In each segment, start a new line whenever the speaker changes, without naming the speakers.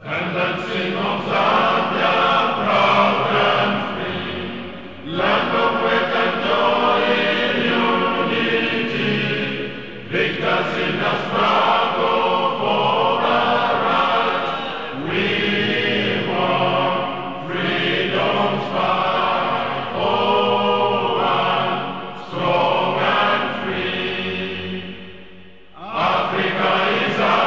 Tendency of Zambia, proud and free, land of wit and joy in unity, victors in the struggle for the right. We want freedom's fight, oh, one, strong and free. Africa is our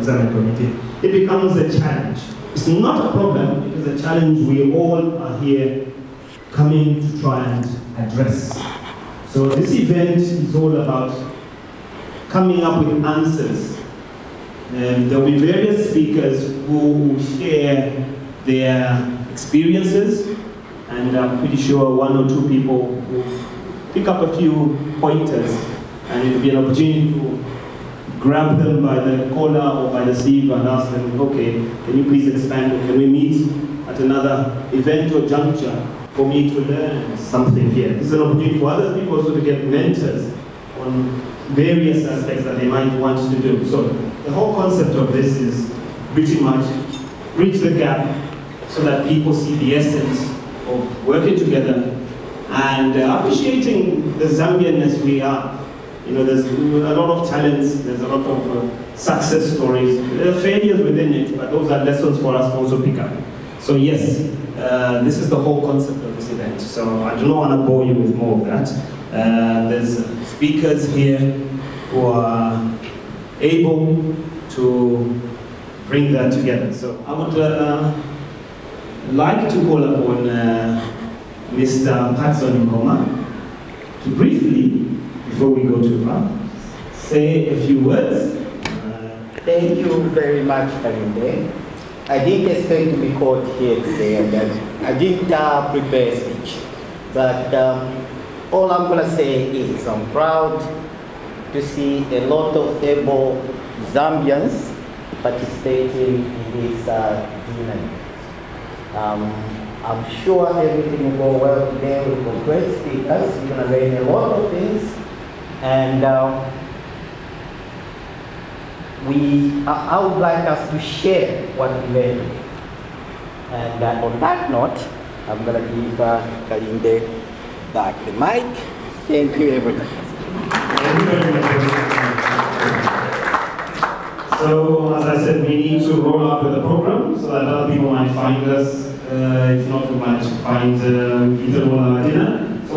Zambian community, it becomes a challenge. It's not a problem, it is a challenge we all are here coming to try and address. So this event is all about coming up with answers. There will be various speakers who will share their experiences, and I'm pretty sure one or two people will pick up a few pointers, and it will be an opportunity to grab them by the collar or by the sleeve and ask them, okay, can you please expand, or can we meet at another event or juncture for me to learn something here? This is an opportunity for other people also to get mentors on various aspects that they might want to do. So the whole concept of this is pretty much bridge the gap so that people see the essence of working together and appreciating the Zambianness we are. You know, there's a lot of talents, there's a lot of success stories. There are failures within it, but those are lessons for us to also pick up. So yes, this is the whole concept of this event. So I do not want to bore you with more of that. There's speakers here who are able to bring that together. So I would like to call upon Mr. Patson Nkoma to briefly, before we go too far, say a few words.
Thank you very much, Kalinde. I didn't expect to be called here today, and I didn't prepare a speech. But all I'm going to say is I'm proud to see a lot of able Zambians participating in this dinner. I'm sure everything will go well today. We've got great speakers. We're going to learn a lot of things. And I would like us to share what we learned. And on that note, I'm going to give Kalinde back the mic. Thank you, everybody.
Thank you very much. So, as I said, we need to roll up with the program so that other people might find us. If not, we might find either one at dinner. So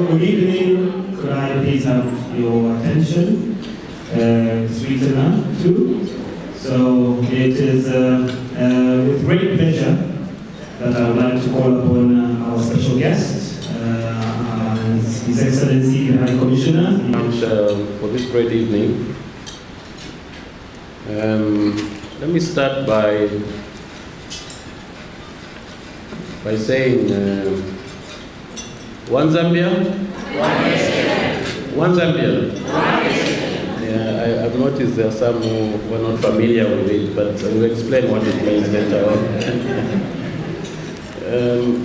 Good evening. Could I please have your attention? Sweetener too. So it is with great pleasure that I would like to call upon our special guest, His Excellency the High Commissioner.
For this great evening. Let me start by saying one Zambia, one nation. One Zambia, one nation. Yeah, I've noticed there are some who were not familiar with it, but we'll explain what it means later on.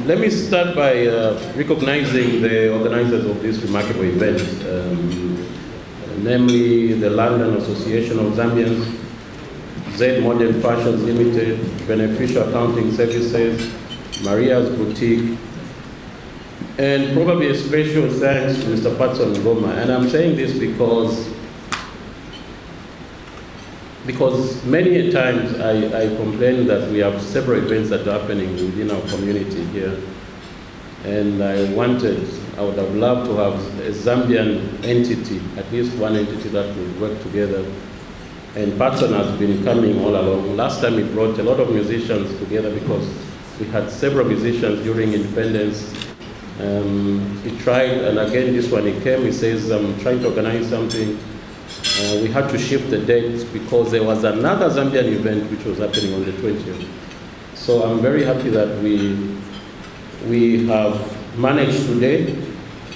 Let me start by recognizing the organizers of this remarkable event, namely the London Association of Zambians, Z Modern Fashions Limited, Beneficial Accounting Services, Maria's Boutique, and probably a special thanks to Mr. Patson Ngoma. And I'm saying this because many a times I complain that we have several events that are happening within our community here. And I would have loved to have a Zambian entity, at least one entity that would work together. And Patson has been coming all along. Last time he brought a lot of musicians together because we had several musicians during independence. He tried, and again this one he came, he says, I'm trying to organize something. We had to shift the dates because there was another Zambian event which was happening on the 20th. So I'm very happy that we have managed today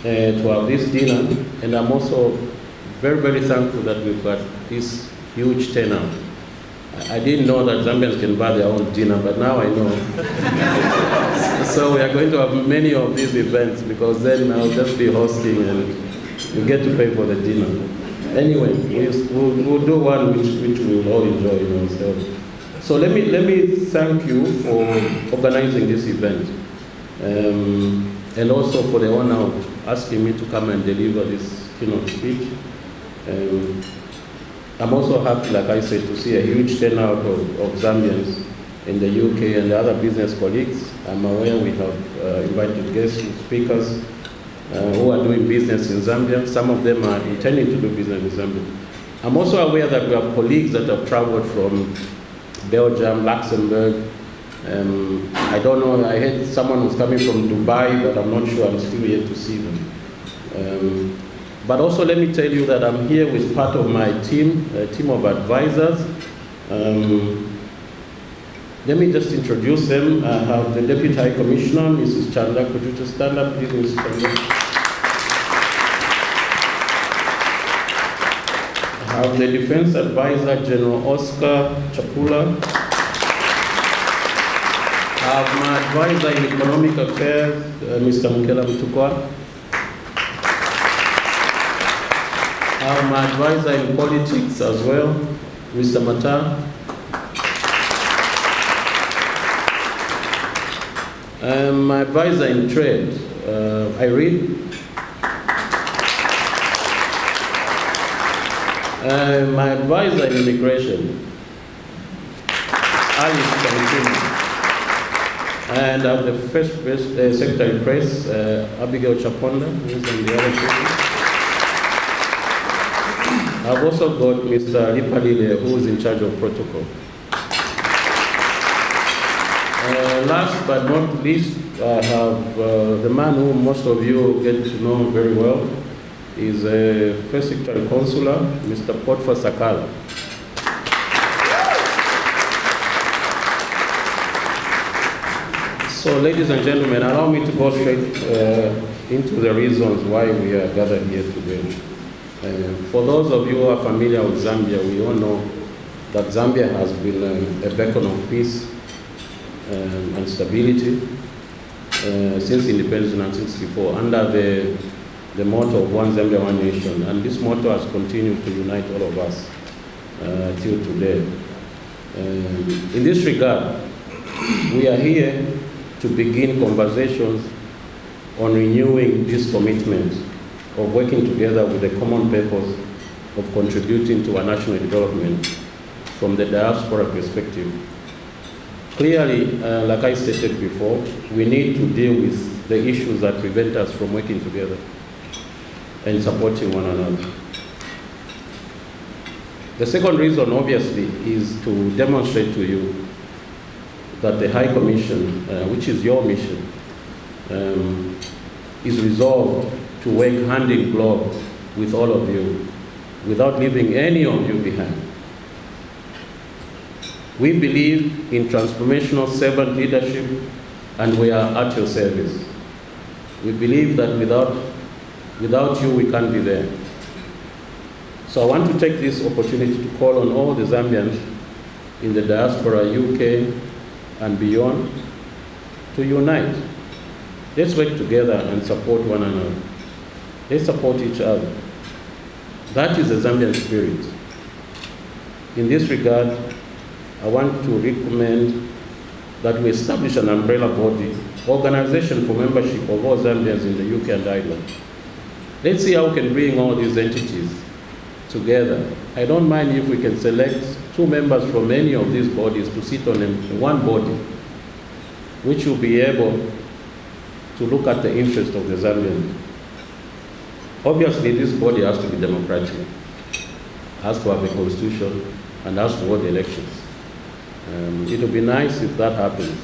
to have this dinner, and I'm also very, very thankful that we've got this huge turnout. I didn't know that Zambians can buy their own dinner, but now I know. So we are going to have many of these events because then I'll just be hosting and you get to pay for the dinner. Anyway, we'll do one which we will all enjoy, you know. So let me thank you for organizing this event, and also for the honor of asking me to come and deliver this keynote speech. I'm also happy, like I said, to see a huge turnout of Zambians in the UK and the other business colleagues. I'm aware we have invited guest speakers who are doing business in Zambia. Some of them are intending to do business in Zambia. I'm also aware that we have colleagues that have traveled from Belgium, Luxembourg. I don't know, I heard someone was coming from Dubai, but I'm not sure, I'm still yet to see them. But also let me tell you that I'm here with part of my team, a team of advisors. Let me just introduce them. I have the Deputy High Commissioner, Mrs. Chanda. Could you just stand up, please, Mrs. Chanda? I have the Defense Advisor, General Oscar Chapula. I have my advisor in Economic Affairs, Mr. Mukela Mutukwa. I have my advisor in politics as well, Mr. Mata. My advisor in trade, Irene. My advisor in immigration, Alice Kantini. And I have the first Secretary of Press, Abigail Chaponda, who is on the other side. I've also got Mr. Lipalile, who is in charge of protocol. Last but not least, I have the man who most of you get to know very well. Is a First Secretary Consular, Mr. Potfa Sakala. So, ladies and gentlemen, allow me to go straight into the reasons why we are gathered here today. For those of you who are familiar with Zambia, we all know that Zambia has been a beacon of peace and stability since independence in 1964 under the motto of One Zambia, One Nation. And this motto has continued to unite all of us till today. In this regard, we are here to begin conversations on renewing this commitment of working together with the common purpose of contributing to our national development from the diaspora perspective. Clearly, like I stated before, we need to deal with the issues that prevent us from working together and supporting one another. The second reason, obviously, is to demonstrate to you that the High Commission, which is your mission, is resolved to work hand in glove with all of you without leaving any of you behind. We believe in transformational servant leadership, and we are at your service. We believe that without you, we can't be there. So I want to take this opportunity to call on all the Zambians in the diaspora, UK, and beyond, to unite. Let's work together and support one another. Let's support each other. That is the Zambian spirit. In this regard, I want to recommend that we establish an umbrella body, organization for membership of all Zambians in the UK and Ireland. Let's see how we can bring all these entities together. I don't mind if we can select 2 members from any of these bodies to sit on one body, which will be able to look at the interest of the Zambians. Obviously, this body has to be democratic, has to have a constitution, and has to hold elections. It would be nice if that happens.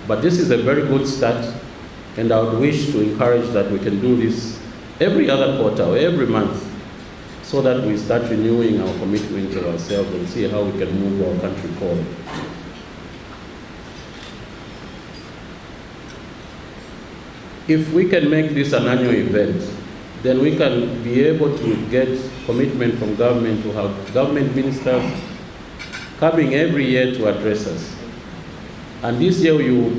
But this is a very good start, and I would wish to encourage that we can do this every other quarter or every month, so that we start renewing our commitment to ourselves and see how we can move our country forward. If we can make this an annual event, then we can be able to get commitment from government to have government ministers coming every year to address us. And this year you will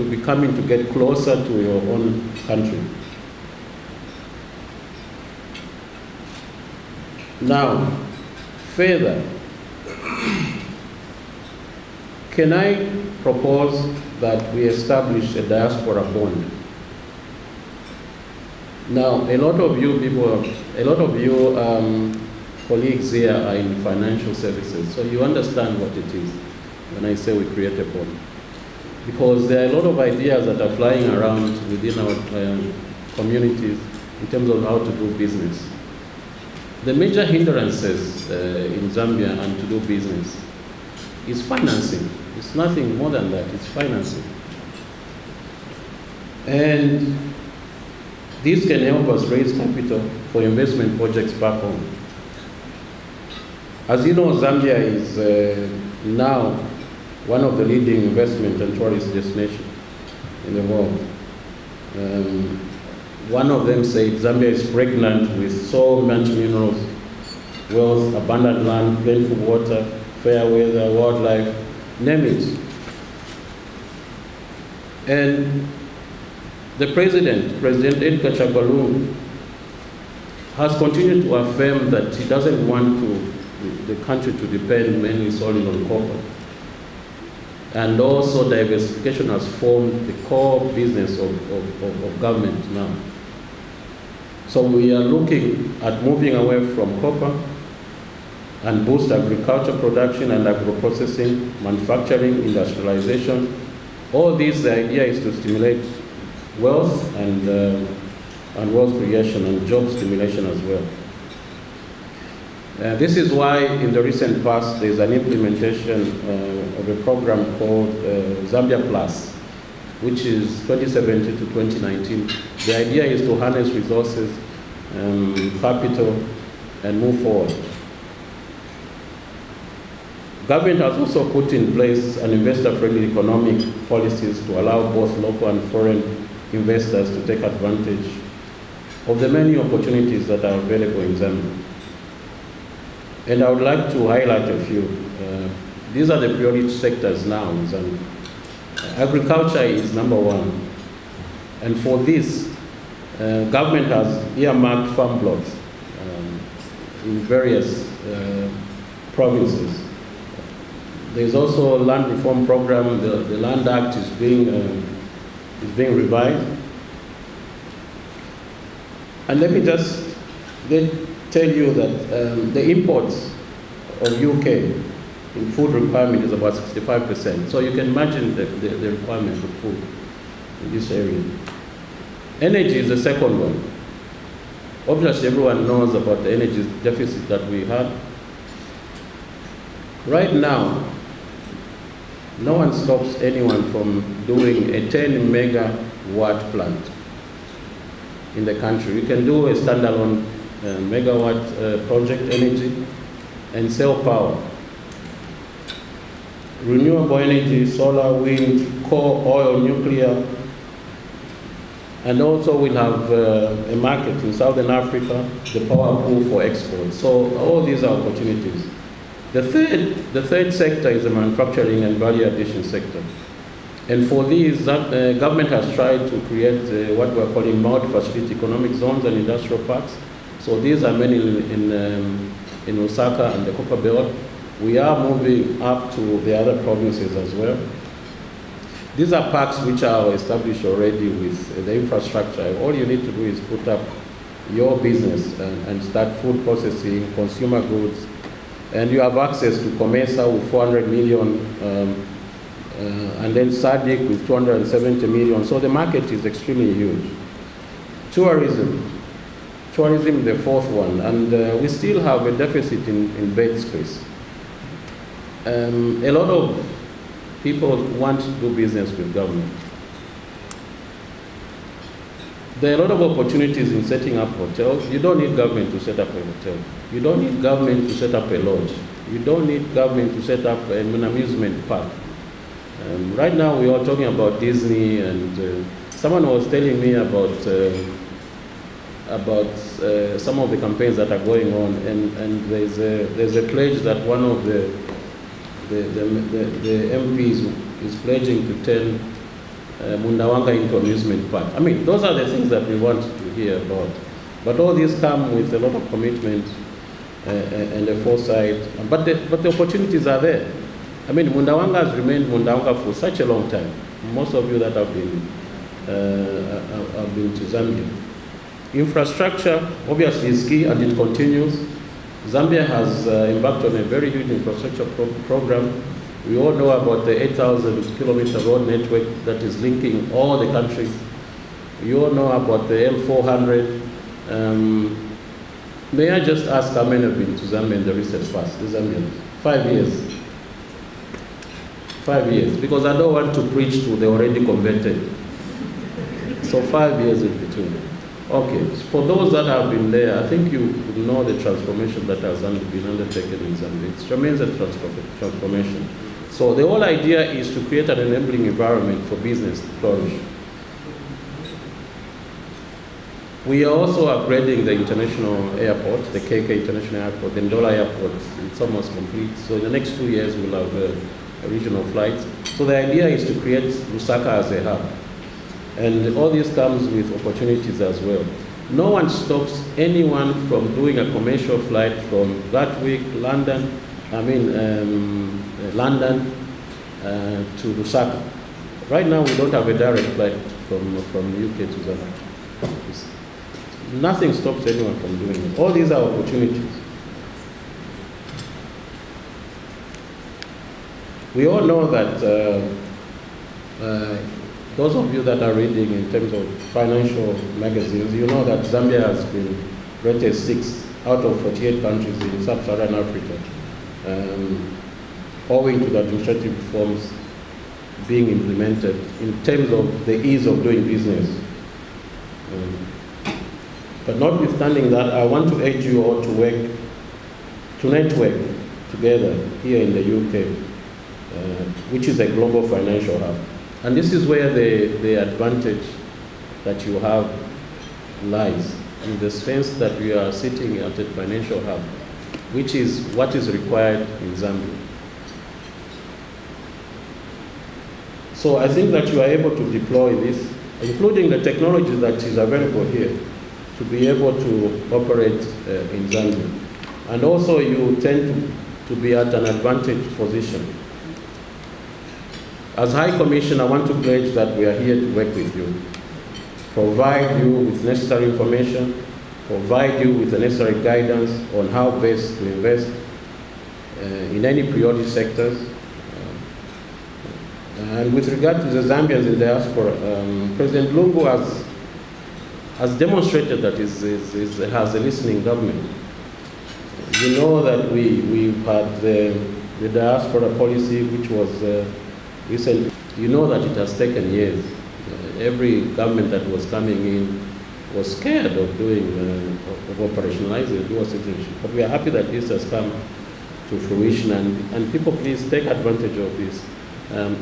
be coming to get closer to your own country. Now, further, can I propose that we establish a diaspora bond? Now, a lot of you colleagues here are in financial services, so you understand what it is when I say we create a bond. Because there are a lot of ideas that are flying around within our communities in terms of how to do business. The major hindrances in Zambia and to do business is financing. It's nothing more than that, it's financing. And this can help us raise capital for investment projects back home. As you know, Zambia is now one of the leading investment and tourist destinations in the world. One of them said Zambia is pregnant with so much minerals, wealth, abundant land, plentiful water, fair weather, wildlife, name it. And the President Edgar Chagbalungu, has continued to affirm that he doesn't want the country to depend mainly solely on copper. And also diversification has formed the core business of government now. So we are looking at moving away from copper and boost agriculture production and agro-processing, manufacturing, industrialization. All this, the idea is to stimulate wealth and wealth creation and job stimulation as well. This is why in the recent past there's an implementation of a program called Zambia Plus, which is 2017 to 2019. The idea is to harness resources, capital, and move forward. Government has also put in place an investor-friendly economic policies to allow both local and foreign investors to take advantage of the many opportunities that are available in Zambia. And I would like to highlight a few. These are the priority sectors now. And agriculture is number one. And for this, government has earmarked farm blocks in various provinces. There's also a land reform program. The Land Act is being revised. And let me just tell you that the imports of UK in food requirement is about 65%. So you can imagine the requirement of food in this area. Energy is the second one. Obviously, everyone knows about the energy deficit that we had. Right now, no one stops anyone from doing a 10 megawatt plant in the country. We can do a standalone megawatt project energy and sell power. Renewable energy, solar, wind, coal, oil, nuclear, and also we'll have a market in Southern Africa, the power pool for export. So all these are opportunities. The third sector is the manufacturing and value addition sector. And for these, government has tried to create what we're calling multi-facility economic zones and industrial parks. So these are many in Osaka and the Copper Belt. We are moving up to the other provinces as well. These are parks which are established already with the infrastructure. All you need to do is put up your business and start food processing, consumer goods, and you have access to COMESA with 400 million, and then SADC with 270 million. So the market is extremely huge. Tourism is the fourth one, and we still have a deficit in bed space. A lot of people want to do business with government. There are a lot of opportunities in setting up hotels. You don't need government to set up a hotel. You don't need government to set up a lodge. You don't need government to set up an amusement park. Right now we are talking about Disney, and someone was telling me about some of the campaigns that are going on, and there's a pledge that one of the MPs is pledging to turn Mundawanga into amusement park. I mean, those are the things that we want to hear about. But all these come with a lot of commitment and a foresight. But the opportunities are there. I mean, Mundawanga has remained Mundawanga for such a long time. Most of you that have been to Zambia. Infrastructure, obviously, is key, and it continues. Zambia has embarked on a very huge infrastructure program. We all know about the 8,000-kilometer road network that is linking all the countries. You all know about the L400. May I just ask how many have been to Zambia in the recent past, the Zambians? 5 years. 5 years, because I don't want to preach to the already converted. So 5 years in between. Okay, for those that have been there, I think you know the transformation that has been undertaken in Zambia. It's tremendous transformation. So the whole idea is to create an enabling environment for business to flourish. We are also upgrading the international airport, the KK International Airport, the Ndola Airport. It's almost complete. So in the next 2 years, we'll have regional flights. So the idea is to create Lusaka as a hub. And all this comes with opportunities as well. No one stops anyone from doing a commercial flight from Gatwick, London to Lusaka. Right now, we don't have a direct flight from UK to Zambia. Nothing stops anyone from doing it. All these are opportunities. We all know that those of you that are reading in terms of financial magazines, you know that Zambia has been rated 6th out of 48 countries in sub-Saharan Africa, owing to the administrative reforms being implemented in terms of the ease of doing business. But notwithstanding that, I want to urge you all to network together here in the UK, which is a global financial hub. And this is where the advantage that you have lies, in the sense that we are sitting at a financial hub. which is what is required in Zambia. So I think that you are able to deploy this, including the technology that is available here, to be able to operate in Zambia. And also you tend to be at an advantage position. As High Commissioner, I want to pledge that we are here to work with you, provide you with necessary information, provide you with the necessary guidance on how best to invest in any priority sectors. And with regard to the Zambians in diaspora, President Lungu has demonstrated that he has a listening government. You know that we've had the diaspora policy, which was recent. You know that it has taken years. Every government that was coming in was scared of doing, of operationalizing dual citizenship. But we are happy that this has come to fruition, and people, please take advantage of this.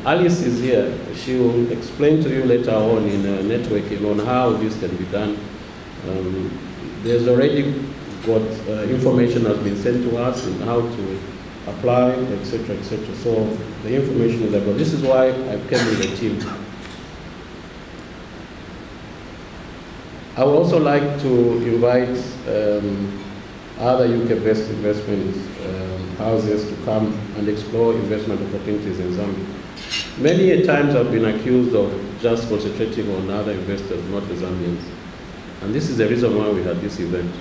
Alice is here. She will explain to you later on in networking on how this can be done. There's already got information has been sent to us on how to apply, etc., etc. So the information is available. This is why I came with the team. I would also like to invite other UK-based investment houses to come and explore investment opportunities in Zambia. Many times I've been accused of just concentrating on other investors, not the Zambians. And this is the reason why we had this event.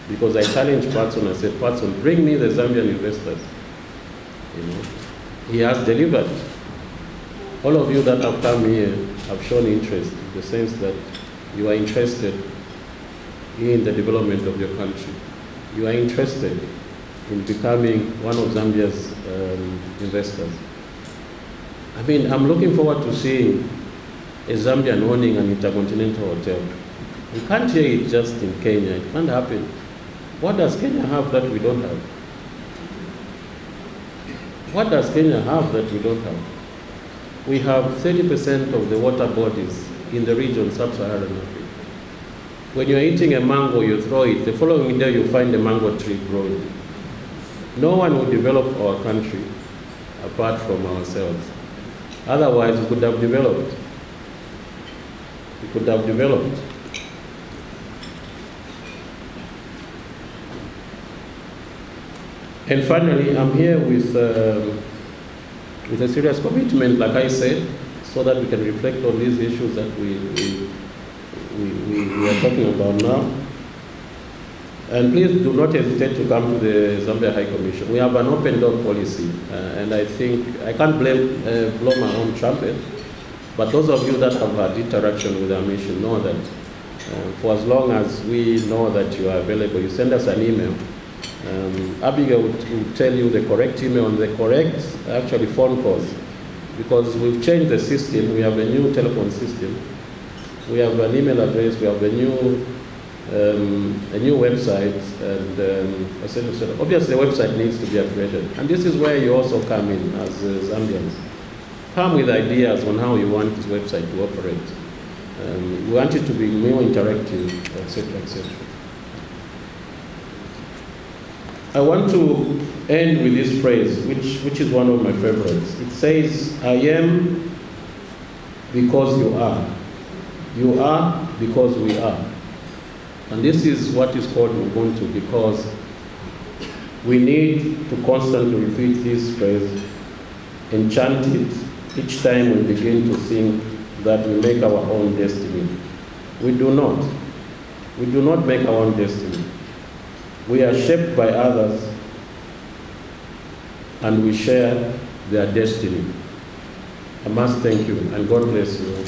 Because I challenged Patson, I said, Patson, bring me the Zambian investors. You know, he has delivered. All of you that have come here have shown interest, in the sense that you are interested in the development of your country. You are interested in becoming one of Zambia's investors. I mean, I'm looking forward to seeing a Zambian owning an intercontinental hotel. You can't hear it just in Kenya. It can't happen. What does Kenya have that we don't have? What does Kenya have that we don't have? We have 30% of the water bodies in the region sub-Saharan Africa. When you're eating a mango, you throw it. The following day, you find a mango tree growing. No one will develop our country apart from ourselves. Otherwise, we could have developed. We could have developed. And finally, I'm here with a serious commitment, like I said, so that we can reflect on these issues that we are talking about now. And please do not hesitate to come to the Zambia High Commission. We have an open door policy, and I think I can't blow my own trumpet, but those of you that have had interaction with our mission know that for as long as we know that you are available, you send us an email. Abigail will tell you the correct email and the correct, actually, phone calls, because we've changed the system. We have a new telephone system. We have an email address. We have a new website, and etc. Obviously, the website needs to be upgraded, and this is where you also come in as Zambians. Come with ideas on how you want this website to operate. We want it to be more interactive, etc., etc. I want to end with this phrase, which is one of my favorites. It says, I am because you are. You are because we are. And this is what is called Ubuntu, because we need to constantly repeat this phrase and chant it each time we begin to think that we make our own destiny. We do not. We do not make our own destiny. We are shaped by others, and we share their destiny. I must thank you, and God bless you.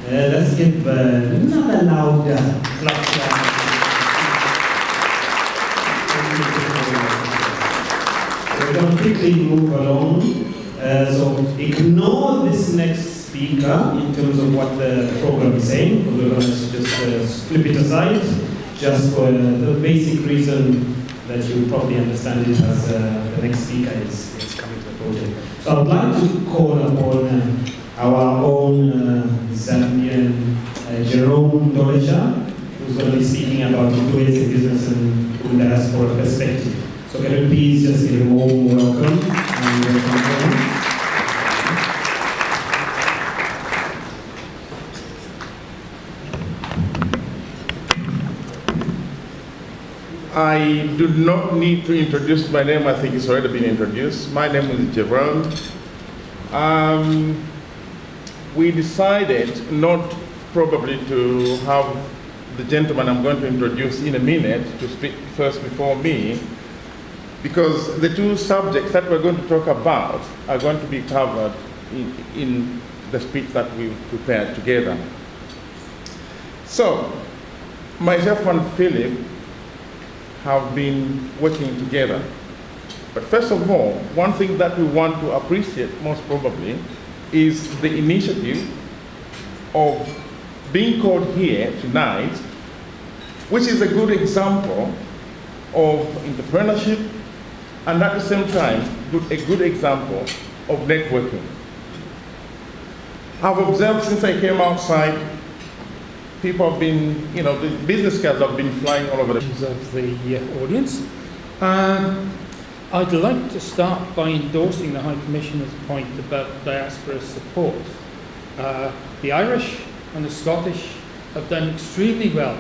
Let's give another loud clap. We're going to quickly move along. So ignore this next speaker in terms of what the program is saying. We're going to just flip it aside, just for the basic reason that you probably understand it as the next speaker is coming to the podium. So I would like to call upon our own Zambian Jerome Doleja, who's going to be speaking about influencing business and from the diaspora perspective. So can you please just give a warm welcome and welcome.
I do not need to introduce my name. I think it's already been introduced. My name is Jerome. We decided not probably to have the gentleman I'm going to introduce in a minute to speak first before me, because the two subjects that we're going to talk about are going to be covered in the speech that we've prepared together. So, myself and Philip have been working together. But first of all, one thing that we want to appreciate most probably is the initiative of being called here tonight, which is a good example of entrepreneurship and at the same time, a good example of networking. I've observed since I came outside, people have been, the business cards have been flying all over the
audience. I'd like to start by endorsing the High Commissioner's point about diaspora support. The Irish and the Scottish have done extremely well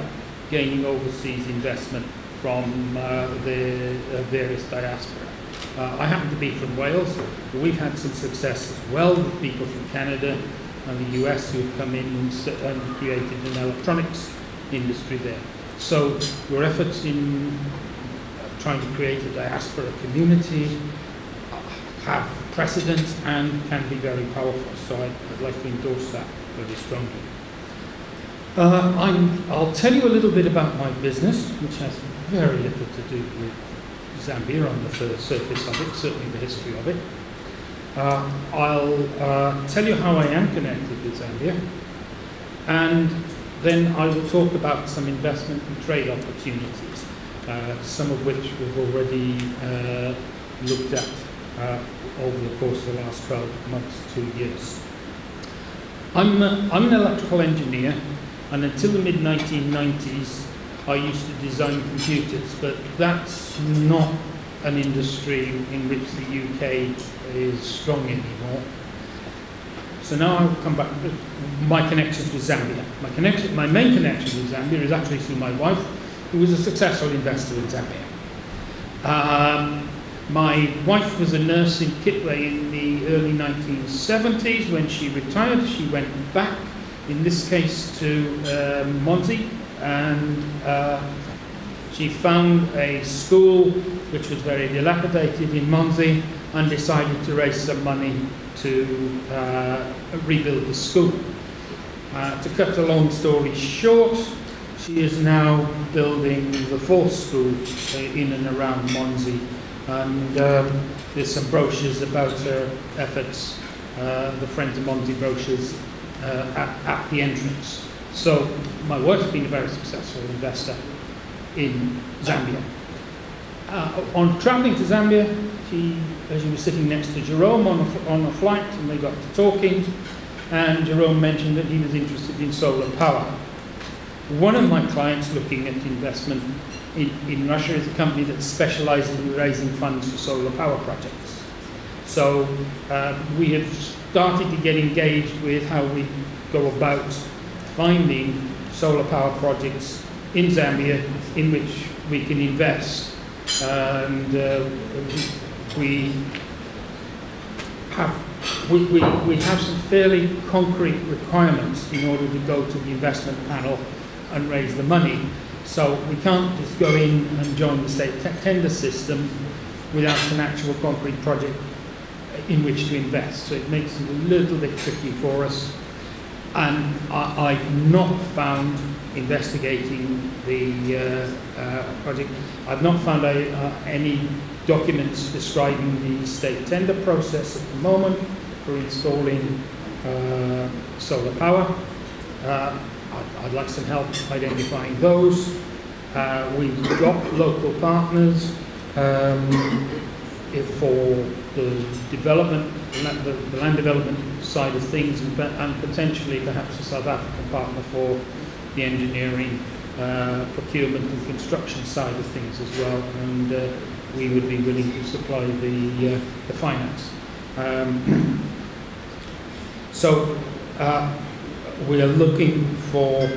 gaining overseas investment from the various diaspora. I happen to be from Wales, but we've had some success as well with people from Canada and the US who have come in and created an electronics industry there. So your efforts in trying to create a diaspora community have precedence and can be very powerful. So I'd like to endorse that very strongly. I'll tell you a little bit about my business, which has very little to do with Zambia on the surface of it, certainly the history of it. I'll tell you how I am connected with Zambia, and then I will talk about some investment and trade opportunities, some of which we've already looked at over the course of the last 12 months, 2 years. I'm an electrical engineer, and until the mid-1990s I used to design computers, but that's not an industry in which the UK is strong anymore. So now I'll come back to my connections with Zambia. My main connection with Zambia is actually through my wife, who was a successful investor in Zambia. My wife was a nurse in Kitwe in the early 1970s. When she retired, she went back, in this case to Monzi, and she found a school which was very dilapidated in Monzi and decided to raise some money to rebuild the school. To cut a long story short, she is now building the fourth school in and around Monzi, and there's some brochures about her efforts, the Friends of Monzi brochures at the entrance. So my wife's been a very successful investor in Zambia. On traveling to Zambia, she was sitting next to Jerome on a flight, and they got to talking, and Jerome mentioned that he was interested in solar power. One of my clients looking at investment in Russia is a company that specializes in raising funds for solar power projects. So we have started to get engaged with how we go about finding solar power projects in Zambia in which we can invest. And we have some fairly concrete requirements in order to go to the investment panel and raise the money. So we can't just go in and join the state tender system without an actual concrete project in which to invest. So it makes it a little bit tricky for us. And I've not found, investigating the project, I've not found any documents describing the state tender process at the moment for installing solar power. I'd like some help identifying those. We've got local partners for the development the land development side of things, and potentially perhaps a South African partner for the engineering, procurement and construction side of things as well, and we would be willing to supply the finance. So we are looking for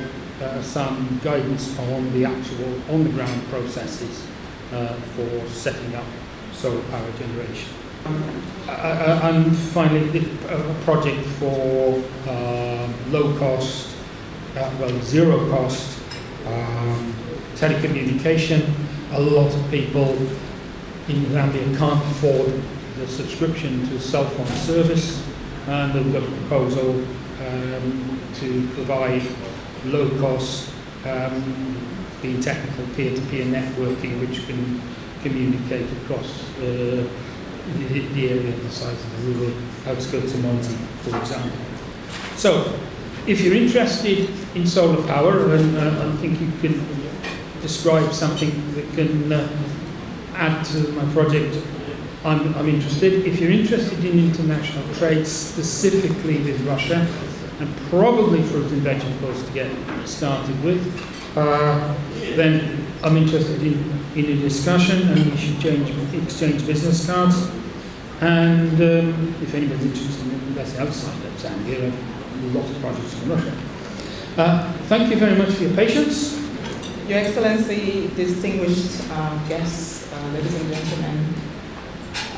some guidance on the actual on-the-ground processes for setting up solar power generation. And finally, a project for low-cost, zero-cost telecommunication. A lot of people in Zambia can't afford the subscription to cell phone service, and they've got a proposal to provide low-cost, being technical, peer-to-peer networking, which can communicate across the area the size of the rural outskirts of Monzi, for example. So, if you're interested in solar power, and I think you can describe something that can add to my project, I'm interested. If you're interested in international trade, specifically with Russia, and probably fruit and vegetables to get started with, then I'm interested in a discussion, and we should exchange business cards. And if anybody's interested in investing outside of Zambia, I have lots of projects in Russia. Thank you very much for your patience.
Your Excellency, distinguished guests, ladies and gentlemen,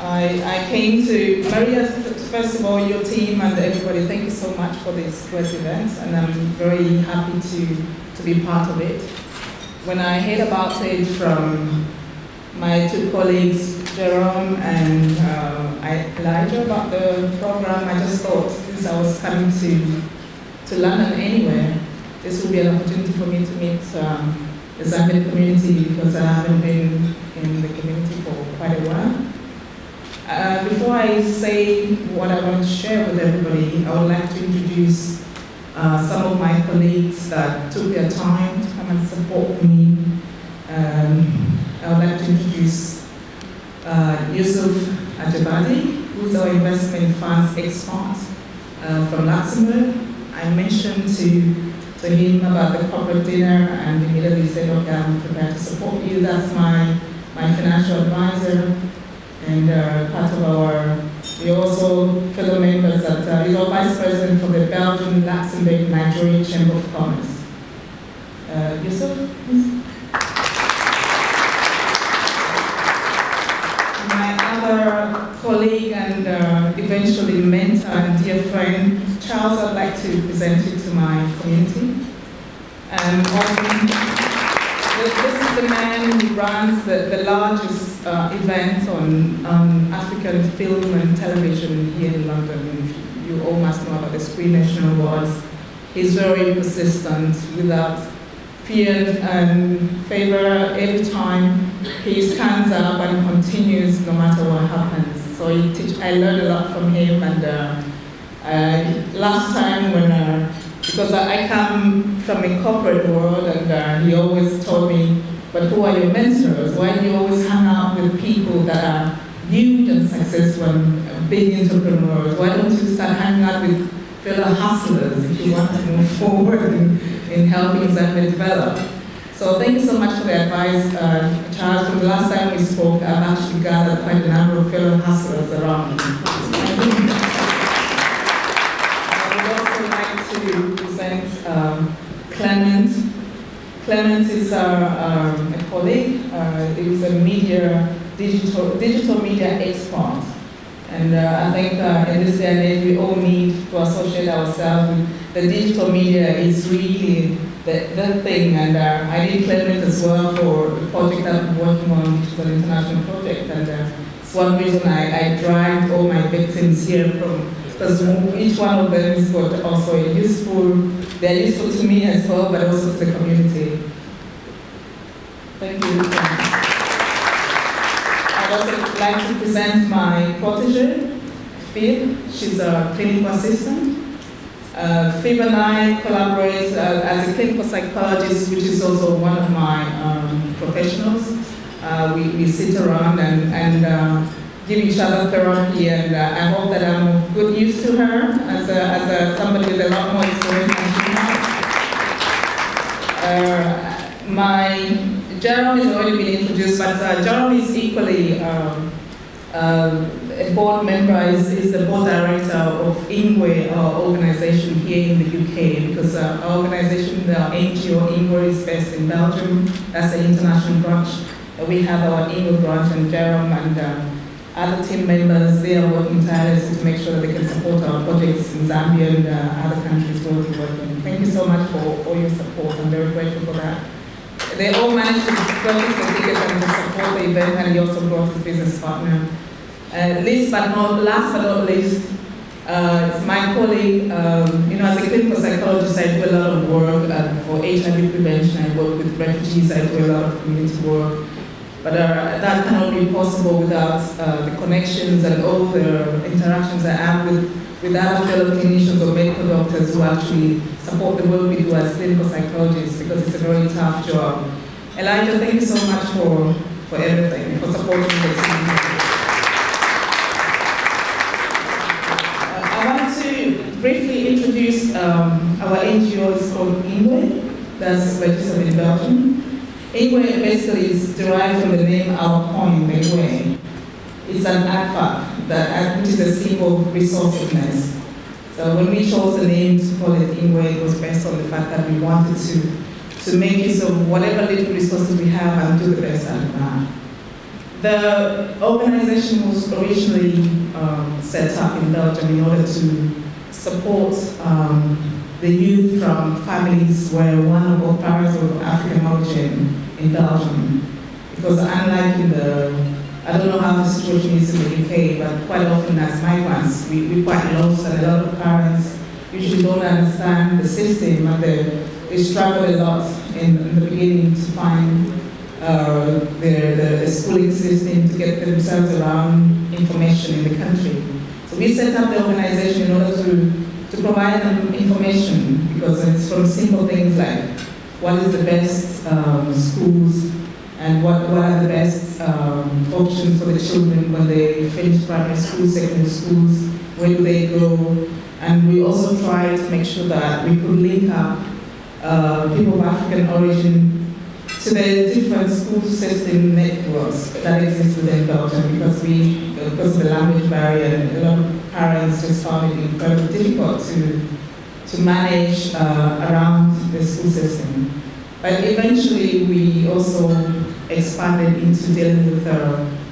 I came to Maria, first of all, your team and everybody, thank you so much for this great event, and I'm very happy to be part of it. When I heard about it from my two colleagues, Jerome and Elijah, about the program, I just thought, since I was coming to London anyway, this would be an opportunity for me to meet the Zambian community, because I haven't been in the community for quite a while. Before I say what I want to share with everybody, I would like to introduce some of my colleagues that took their time to come and support me. I would like to introduce Yusuf Ajabadi, who's our investment funds expert from Luxembourg. I mentioned to him about the corporate dinner, and immediately said, okay, I'm prepared to support you. That's my financial advisor. And part of our, we also fellow members that he's our vice president for the Belgian, Luxembourg, Nigerian Chamber of Commerce. Yusuf, please. My other colleague and eventually mentor and dear friend, Charles, I'd like to present you to my community. This is the man who runs the largest event on African film and television here in London. You all must know about the Screen Nation Awards. He's very persistent, without fear and favor. Every time he stands up and continues no matter what happens. So I learned a lot from him, and last time when because I come from a corporate world, and he always told me, but who are your mentors? Why do you always hang out with people that are huge and successful and big entrepreneurs? Why don't you start hanging out with fellow hustlers if you want to move forward in helping Zambia develop? So thank you so much for the advice, Charles. From the last time we spoke, I've actually gathered quite a number of fellow hustlers around me. To present Clement. Clement is a colleague. He's a digital media expert. And I think in this day and age, we all need to associate ourselves with the digital media. Is really the thing. And I did Clement as well for the project that I'm working on, which is an international project. And it's one reason I dragged all my victims here from, because each one of them is also useful. They're useful to me as well, but also to the community. Thank you. I'd also like to present my protege, Phoebe. She's a clinical assistant. Phoebe and I collaborate as a clinical psychologist, which is also one of my professionals. We sit around and give each other therapy, and I hope that I'm good news to her as somebody with a lot more experience than she has. Jerome has already been introduced, but Jerome is equally a board member, is the board director of Ingwe, our organization here in the UK, because our organization, the NGO Ingwe, is based in Belgium. That's the international branch. We have our Ingwe branch, and Jerome and other team members, they are working tirelessly to make sure that they can support our projects in Zambia and other countries where we're working. Thank you so much for all your support. I'm very grateful for that. They all managed to purchase the tickets and to support the event, and he also brought his business partner. Last but not least, it's my colleague. As a clinical psychologist, I do a lot of work for HIV prevention. I work with refugees. I do a lot of community work. But that cannot be possible without the connections and all the interactions I have with other fellow clinicians or medical doctors who actually support the work we do as clinical psychologists, because it's a very tough job. Elijah, thank you so much for everything, for supporting the team. I want to briefly introduce our NGO. It's called Ingwe, that's registered in Belgium. Ingwe basically is derived from the name our coin, Ingwe. It's an adverb, which is a symbol of resourcefulness. So when we chose the name to call it Ingwe, it was based on the fact that we wanted to make use of whatever little resources we have and do the best out of that. The organization was originally set up in Belgium in order to support the youth from families where one or both parents were of African origin in Belgium. Because unlike I don't know how the situation is in the UK, but quite often as migrants, we're quite lost, and a lot of parents usually don't understand the system, and they struggle a lot in the beginning to find the schooling system, to get themselves around information in the country. So we set up the organization in order to provide them information, because it's from simple things like what is the best schools and what are the best options for the children when they finish primary school, secondary schools, where do they go. And we also try to make sure that we could link up people of African origin to the different school system networks that exist within Belgium, because of the language barrier, and a lot of parents just found it incredibly difficult to manage around the school system. But eventually we also expanded into dealing with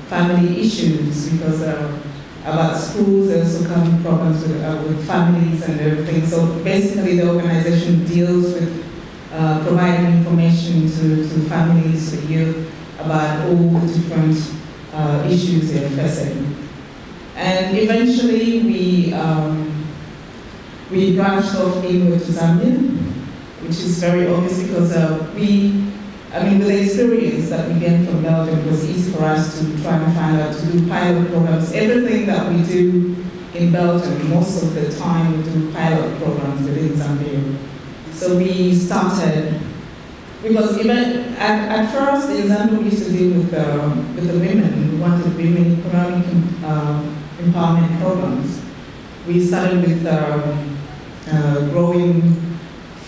family issues, because about schools, there's also come problems with families and everything. So basically the organization deals with providing information to families, to youth, about all the different issues they're facing. And eventually we branched off Ingwe to Zambia, which is very obvious, because with the experience that we gained from Belgium, it was easy for us to try and find out, to do pilot programs. Everything that we do in Belgium, most of the time we do pilot programs within Zambia. So we started, because even at first in Zambia we used to deal with the women. We wanted women economic empowerment programs. We started with growing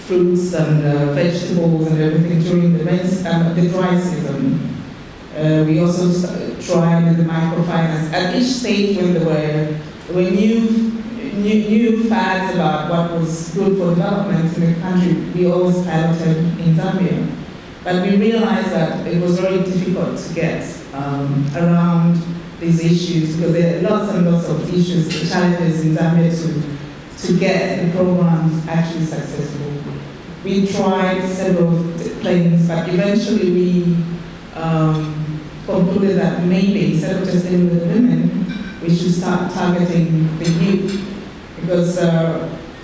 fruits and vegetables and everything during the dry season. We also tried with the microfinance. At each stage when there were new fads about what was good for development in the country, we always piloted in Zambia. But we realized that it was very difficult to get around these issues, because there are lots and lots of issues, the challenges in Zambia to get the programs actually successful. We tried several things, but eventually we concluded that maybe instead of just dealing with women, we should start targeting the youth, because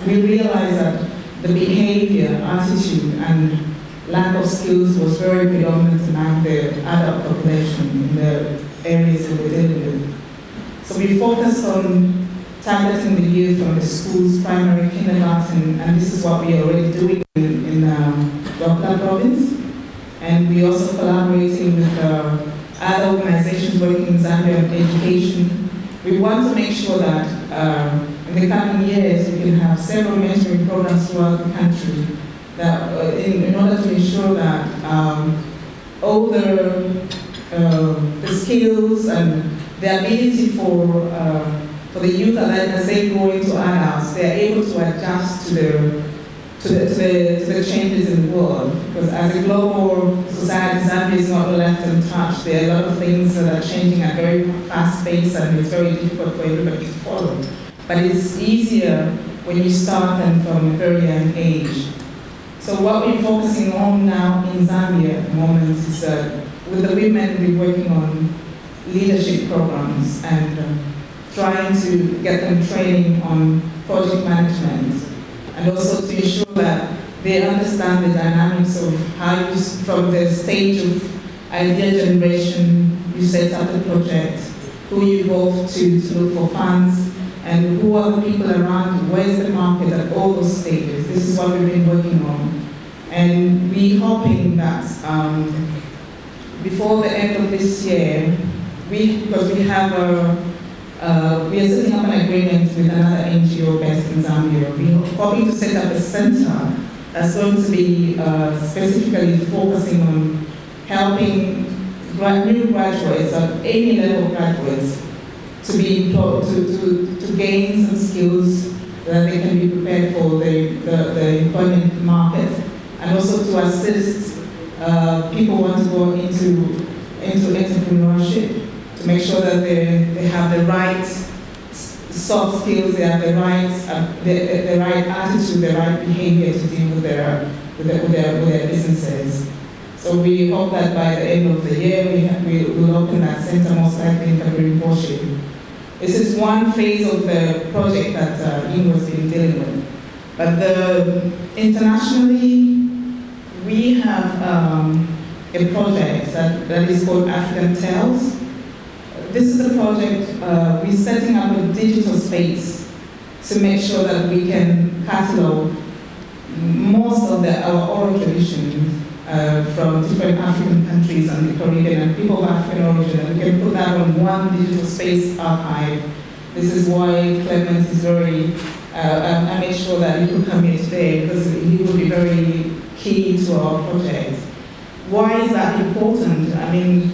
we realized that the behavior, attitude, and lack of skills was very predominant among the adult population in the areas that we're dealing with. So we focused on targeting the youth from the schools, primary, kindergarten, and this is what we are already doing in Dokla province. And we also collaborating with other organizations working in Zambia on education. We want to make sure that in the coming years, we can have several mentoring programs throughout the country that, in order to ensure that all the skills and the ability for the youth as they grow into adults, they are able to adjust to the changes in the world. Because as a global society, Zambia is not left untouched. There are a lot of things that are changing at a very fast pace, and it's very difficult for everybody to follow. But it's easier when you start them from a very young age. So what we're focusing on now in Zambia at the moment is with the women, we're working on leadership programs and trying to get them training on project management, and also to ensure that they understand the dynamics of how you, from the stage of idea generation, you set up the project, who you go to look for funds, and who are the people around you, where's the market at all those stages. This is what we've been working on. And we're hoping that before the end of this year, because we are setting up an agreement with another NGO based in Zambia. We're hoping to set up a center that's going to be specifically focusing on helping new graduates, at any level graduates, to be employed, to gain some skills that they can be prepared for the employment market, and also to assist people who want to go into entrepreneurship, to make sure that they have the right soft skills, they have the right attitude, the right behavior to deal with their businesses. So we hope that by the end of the year we will open that center, most likely in February. This is one phase of the project that Ian was been dealing with. But internationally, we have a project that is called African Tales. This is a project, we're setting up a digital space to make sure that we can catalog most of our oral traditions from different African countries and the Caribbean and people of African origin, and we can put that on one digital space archive. This is why Clement is very, I made sure that he could come here today, because he will be very key to our project. Why is that important? I mean,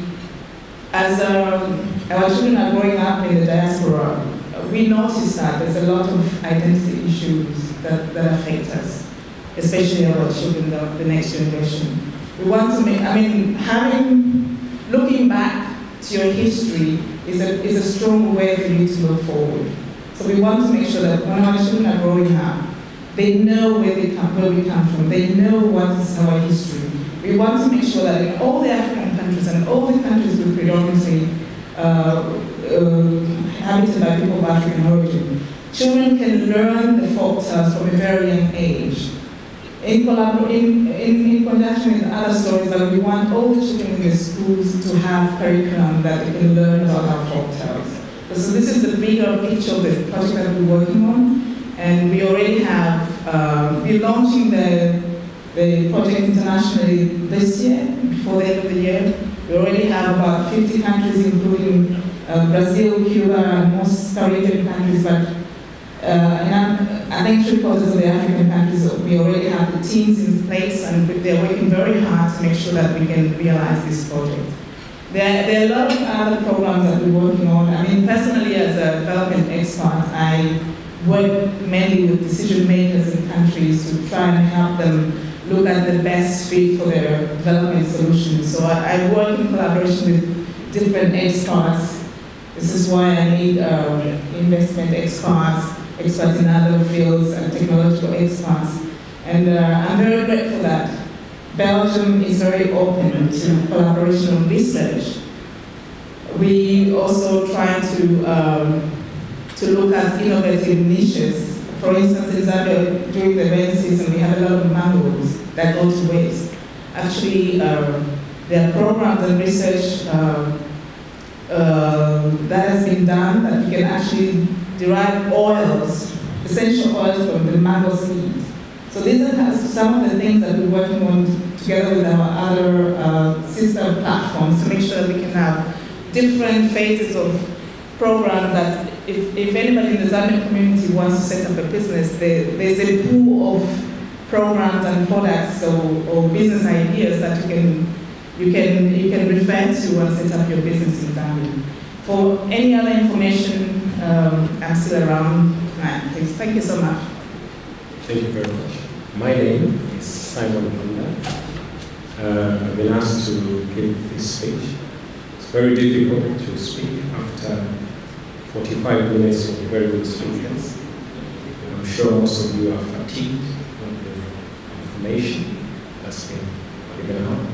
as our children are growing up in the diaspora, we notice that there's a lot of identity issues that affect us, especially our children, the next generation. We want to make, looking back to your history is a strong way for you to look forward. So we want to make sure that when our children are growing up, they know where we come from, they know what is our history. We want to make sure that in all the African countries and all the countries with predominantly inhabited by people of African origin, children can learn the folk tales from a very young age. In conjunction with other stories, that we want all the children in the schools to have curriculum that they can learn about our folk tales. So this is the bigger picture of the project that we're working on, and we already have, we're launching the project internationally this year, before the end of the year. We already have about 50 countries, including Brazil, Cuba, and most Caribbean countries, but I think 3/4 of the African countries, we already have the teams in place, and they're working very hard to make sure that we can realize this project. There are a lot of other programs that we're working on. I mean, personally, as a development expert, I work mainly with decision makers in countries to try and help them look at the best fit for their development solutions. So I work in collaboration with different experts. This is why I need investment experts in other fields, and technological experts. And I'm very grateful that Belgium is very open to collaboration on research. We also try to look at innovative niches. For instance, in Zambia, during the rainy season, we have a lot of mangroves that go to waste. Actually, there are programs and research that has been done that you can actually derive oils, essential oils from the mango seed. So these are some of the things that we're working on together with our other sister platforms to make sure that we can have different phases of programs that if anybody in the Zambian community wants to set up a business, there's a pool of programs and products or business ideas that you can refer to and set up your business in Zambia. For any other information, I'm still around. Please, thank you so much.
Thank you very much. My name is Simon Panda. I've been asked to give this speech. It's very difficult to speak after 45 minutes of very good speakers. I'm sure most of you are fatigued with the information that's been given out.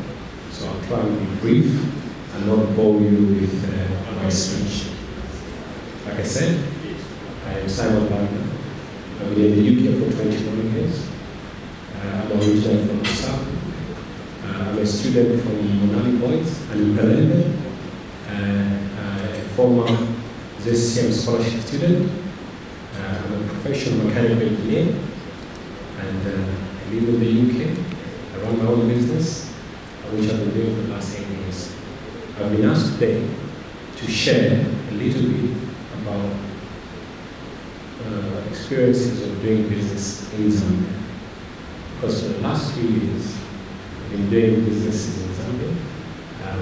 So I'll try and be brief and not bore you with my speech. Like I said, I am Simon Panda. I've been in the UK for 21 years. I'm originally from the South. I'm a student from Monali Boys and Ukalende, a former ZCM scholarship student. I'm a professional mechanical engineer, and I live in the UK. I run my own business, which I've been doing for the last 8 years. I've been asked today to share a little bit about experiences of doing business in Zambia. Because for the last few years, I've been doing businesses in Zambia,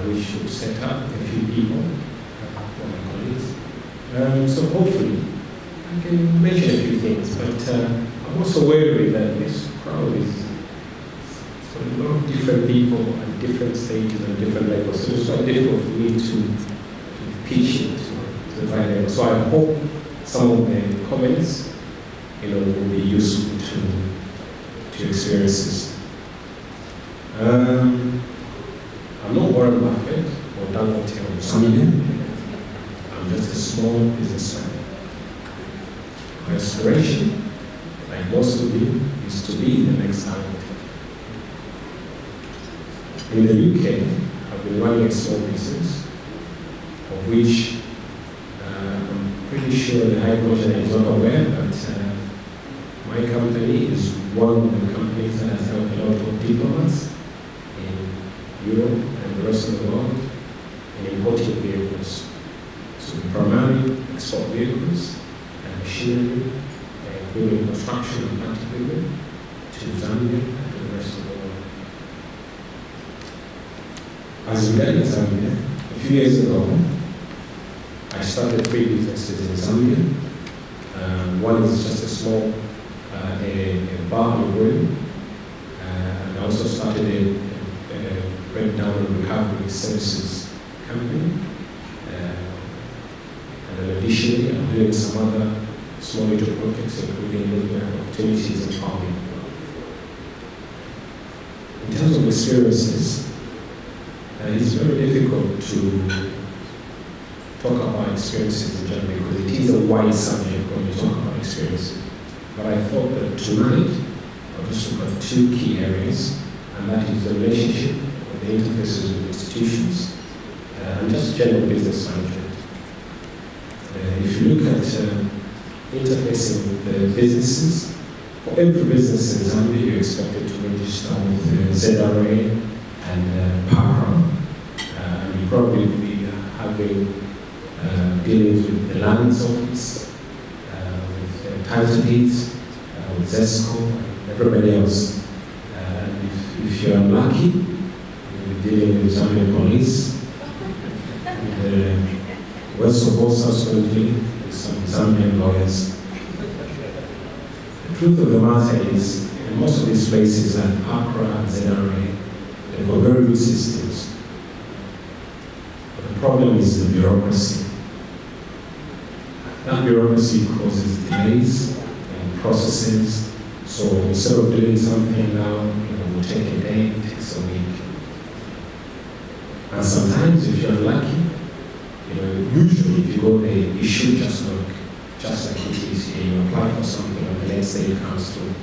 which we've set up with a few people, one of my colleagues. So hopefully, I can mention a few things, but I'm also wary that this crowd is got a lot of different people at different stages and different levels, so it's quite difficult for me to pitch it to the right level. So I hope some of the comments, will be useful to experiences. I'm not Warren Buffett or Dangote or Zambian. I'm just a small businessman. My aspiration, like most of you, is to be the next Dangote. In the UK, I've been running a small business, of which I'm pretty sure the High Commissioner is not aware, but my company is one of the companies that has helped a lot of diplomats in Europe and the rest of the world in importing vehicles. So we primarily export vehicles and machinery, including construction and plant equipment, to Zambia and to the rest of the world. As we in Zambia, a few years ago, I started 3 businesses in Zambia. One is just a small a bar and grill, and I also started a breakdown and recovery services company. And then additionally, I'm doing some other small little projects, including looking at opportunities in farming. In terms of experiences, it's very difficult to talk about experiences in general because it is a wide subject when you talk about experiences. But I thought that tonight I'll just look at 2 key areas, and that is the relationship with the interfaces with institutions and just general business management. If you look at interfacing with the businesses, for every business in Zambia, you're expected to register with ZRA and PARA, and you probably will be having dealings with the lands office, with title deeds, with ZESCO, and everybody else. And if you're unlucky, you'll be dealing with Zambian police, and well, suppose subsequently with some Zambian lawyers. The truth of the matter is, in most of these places like ACRA and ZRA, they've got very good systems. But the problem is the bureaucracy. That bureaucracy causes delays in processes. So instead of doing something now, it will take a day, it takes a week. And sometimes, if you're unlucky, usually if you go there, you should just work, just like it is here. You apply for something and the next day it comes through,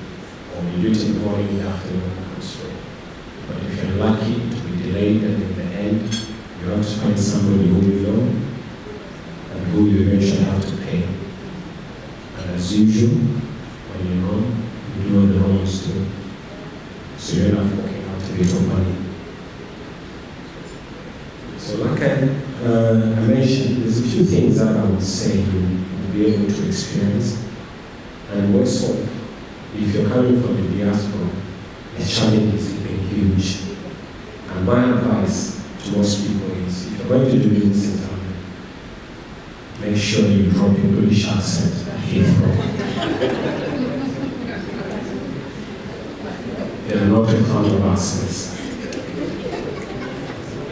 or you do it in the morning, in the afternoon, it comes through. But if you're unlucky, it will be delayed, and in the end, you have to find somebody who you know and who you eventually have to pay. And as usual, when you know the wrongs too. So you're not forking out a bit of money. So like I mentioned, there's a few things that I would say would be able to experience. And worse off, if you're coming from the diaspora, the challenge is even huge. And my advice to most people is, if you're going to do business in Zambia, make sure you drop your British accent at Heathrow. They are not a fan of accents.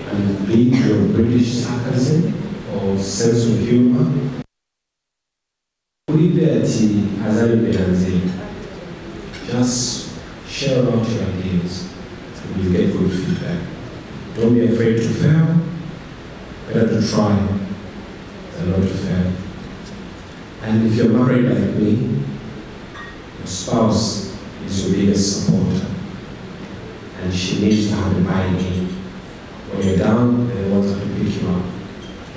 And leave your British sarcasm or sense of humor. Just share out your ideas and you get good feedback. Don't be afraid to fail. Better to try than not to fail. And if you're married like me, your spouse is your biggest supporter. And she needs to have a buy-in. When you're down, they want her to pick you up.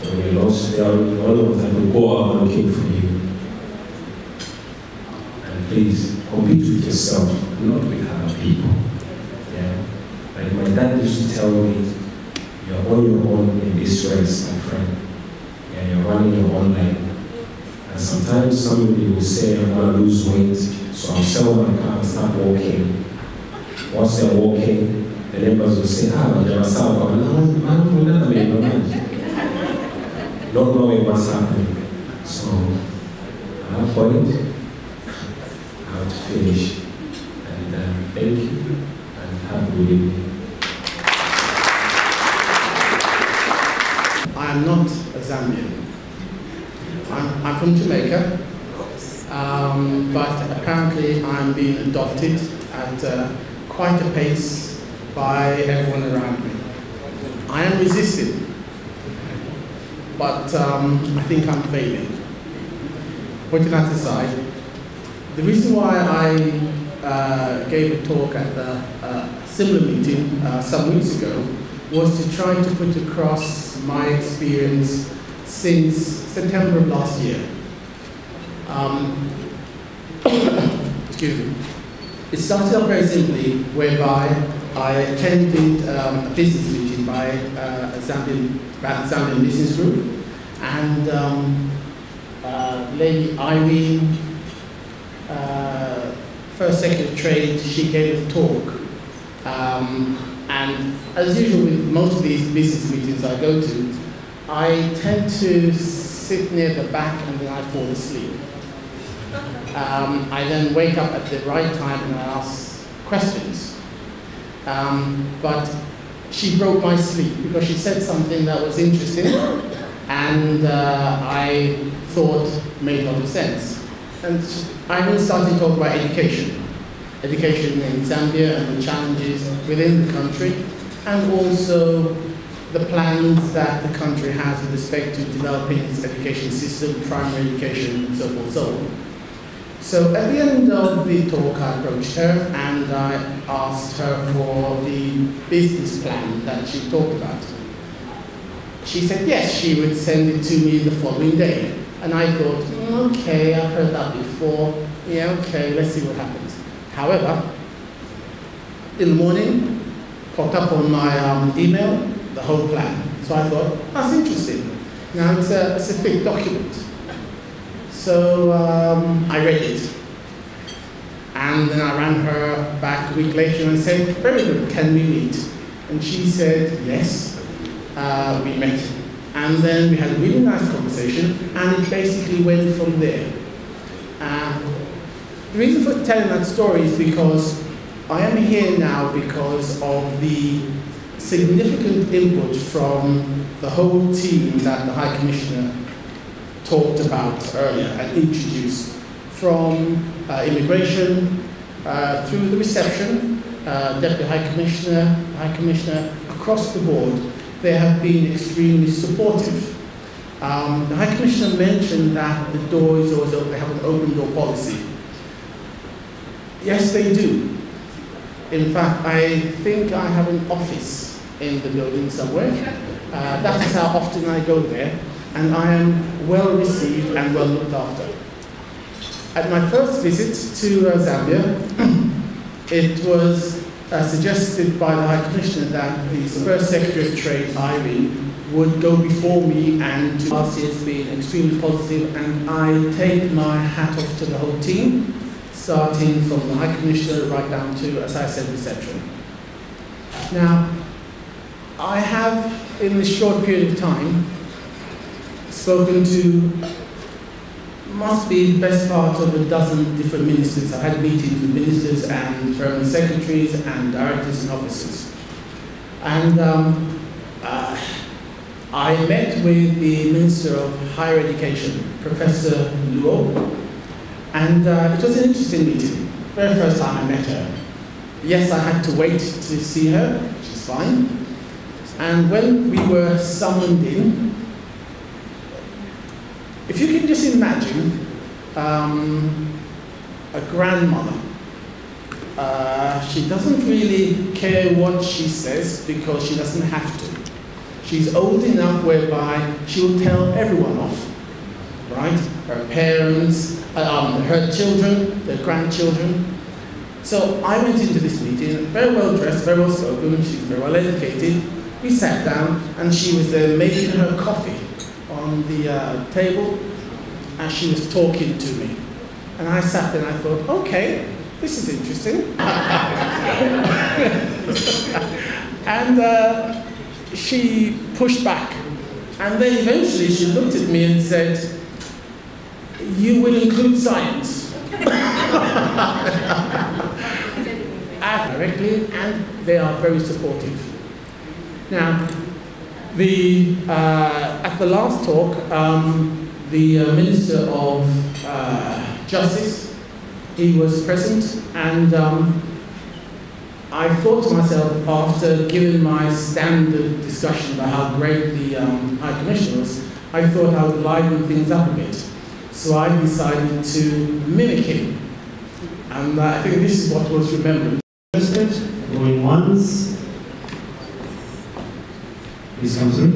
When you're lost, they only want her to go out looking for you. And please, compete with yourself, not with other people. Yeah. Like my dad used to tell me, you're on your own in this race, my friend. Yeah, you're running your own lane. And sometimes somebody will say, I want to lose weight, so I'll sell my car and start walking. Once they're walking, the neighbors will say, but you're a sour. Not knowing what's happening. So, at that point, I have to finish. And thank you, and have a good evening.
I am not a Zambian. I'm from Jamaica, but apparently I'm being adopted at quite a pace by everyone around me. I am resisting, but I think I'm failing. Putting that aside, the reason why I gave a talk at a similar meeting some weeks ago was to try to put across my experience since September of last year. Excuse me. It started off very simply, whereby I attended a business meeting by a Zambian business group, and Lady Irene, First Secretary of Trade, she gave a talk. And as usual with most of these business meetings I go to, I tend to sit near the back and then I fall asleep. I then wake up at the right time and I ask questions. But she broke my sleep because she said something that was interesting and I thought made a lot of sense. And I then started talking about education. Education in Zambia and the challenges within the country, and also the plans that the country has with respect to developing its education system, primary education, and so forth and so on. So at the end of the talk, I approached her and I asked her for the business plan that she talked about. She said yes, she would send it to me the following day. And I thought, okay, I've heard that before. Yeah, okay, let's see what happens. However, in the morning, popped up on my email, the whole plan. So I thought, that's interesting. Now it's a thick document. So I read it. And then I ran her back a week later and said, very good, can we meet? And she said, yes, we met. And then we had a really nice conversation, and it basically went from there. The reason for telling that story is because I am here now because of the significant input from the whole team that the High Commissioner talked about earlier and introduced, from immigration through the reception, Deputy High Commissioner, across the board. They have been extremely supportive. The High Commissioner mentioned that the door is always open, they have an open door policy. Yes, they do. In fact, I think I have an office in the building somewhere. That is how often I go there, and I am well received and well looked after. At my first visit to Zambia, it was suggested by the High Commissioner that the First Secretary of Trade, Irene, would go before me, and last year's been extremely positive, and I take my hat off to the whole team, starting from the High Commissioner right down to, as I said, reception. Now, I have, in this short period of time, spoken to, must be the best part of a dozen different ministers. I've had meetings with ministers and permanent secretaries and directors and officers. And I met with the Minister of Higher Education, Professor Luo, and it was an interesting meeting. Very first time I met her. Yes, I had to wait to see her, which is fine. And when we were summoned in, if you can just imagine a grandmother. She doesn't really care what she says because she doesn't have to. She's old enough whereby she will tell everyone off, right? Her parents, her children, their grandchildren. So I went into this meeting, very well dressed, very well spoken, she's very well educated. We sat down and she was there making her coffee on the table, and she was talking to me. And I sat there and I thought, okay, this is interesting. And she pushed back. And then eventually she looked at me and said, you will include science. Directly, and they are very supportive. Now, at the last talk, the Minister of Justice, he was present, and I thought to myself, after giving my standard discussion about how great the High Commissioner was, I thought I would liven things up a bit. So I decided to mimic him, and I think this is what was remembered.
Going once. Please come through.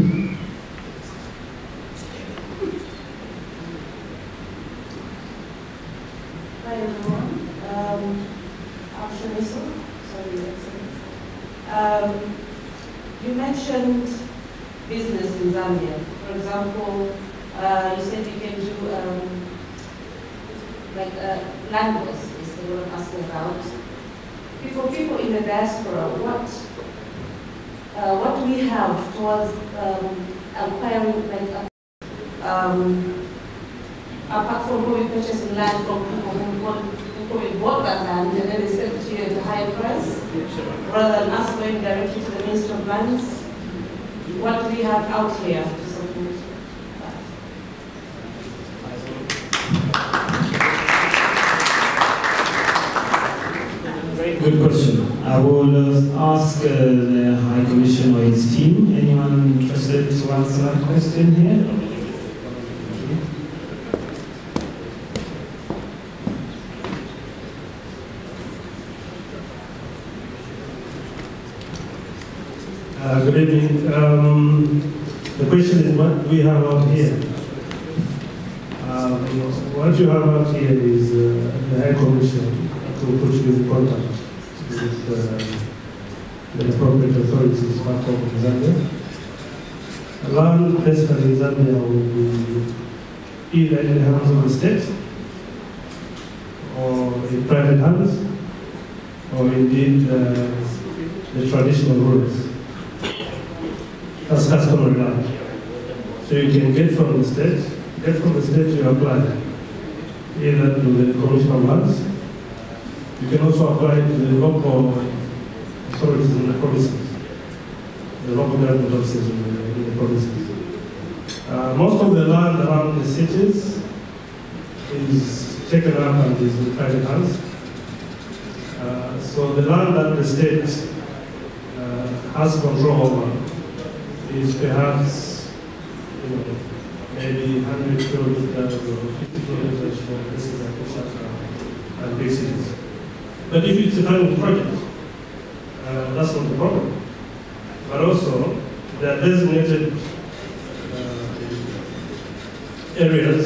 Hi everyone. I'm Shaniso. Sorry, you mentioned business in Zambia. For example, you said you can do language is what I'm asking about. For people in the diaspora, what do we have towards acquiring, apart from probably purchasing land from people who probably bought that land and then they sell it to you at a higher price, rather than us going directly to the Ministry of Lands? What do we have out here to support that?
Good question. I will ask the High Commission or its team. Anyone interested to answer that question here?
Good evening. The question is, what do we have out here? What you have out here is the High Commission to put you in contact with the appropriate authorities back home in Zambia. Land basically in Zambia will be either in the hands of the state, or in private hands, or indeed the traditional rulers. That's customary land. So you can get from the state, you apply either to the Commission of Lands. You can also apply to the local authorities in the provinces, the local government offices in the provinces. Most of the land around the cities is taken up and is in private hands. So the land that the state has control over is perhaps maybe 100 kilometers or 50 kilometers from places like Osaka and big cities. But if it's a final project, that's not the problem. But also, there are designated areas,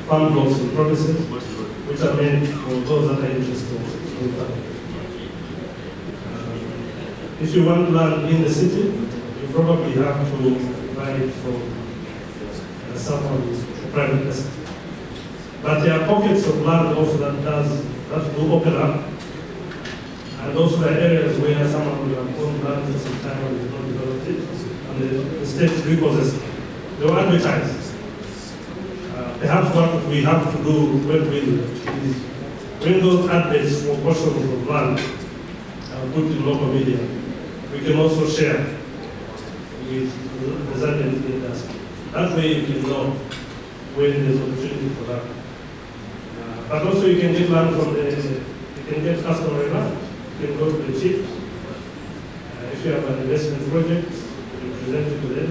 farm blocks and provinces, which are meant for those that are interested in farming. If you want land in the city, you probably have to buy it from someone who's a private person. But there are pockets of land also that do open up. And also there are areas where someone will have owned land for some time and will not develop it, and the state repossesses it. They will advertise. Perhaps what we have to do when we is bring those adverts for portions of land and put in local media. We can also share with the Zambian industry. That way you can know when there's opportunity for that. But also you can get land from you can get customary land. You can go to the chiefs. If you have an investment project, you present it to them.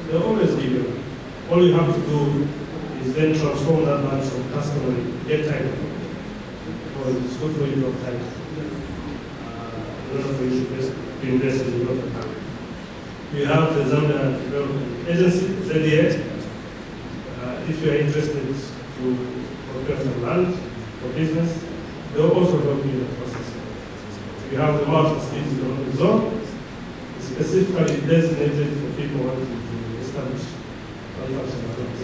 They'll always give you. All you have to do is then transform that land from customary, get title. Or it's good for you to have title. In order for you to invest in development. We have the Zambian Development Agency, ZDA. If you are interested to procure some land for business, they will also help you in the process. We have the multi-state development zone, specifically designated for people wanting to establish manufacturing plants.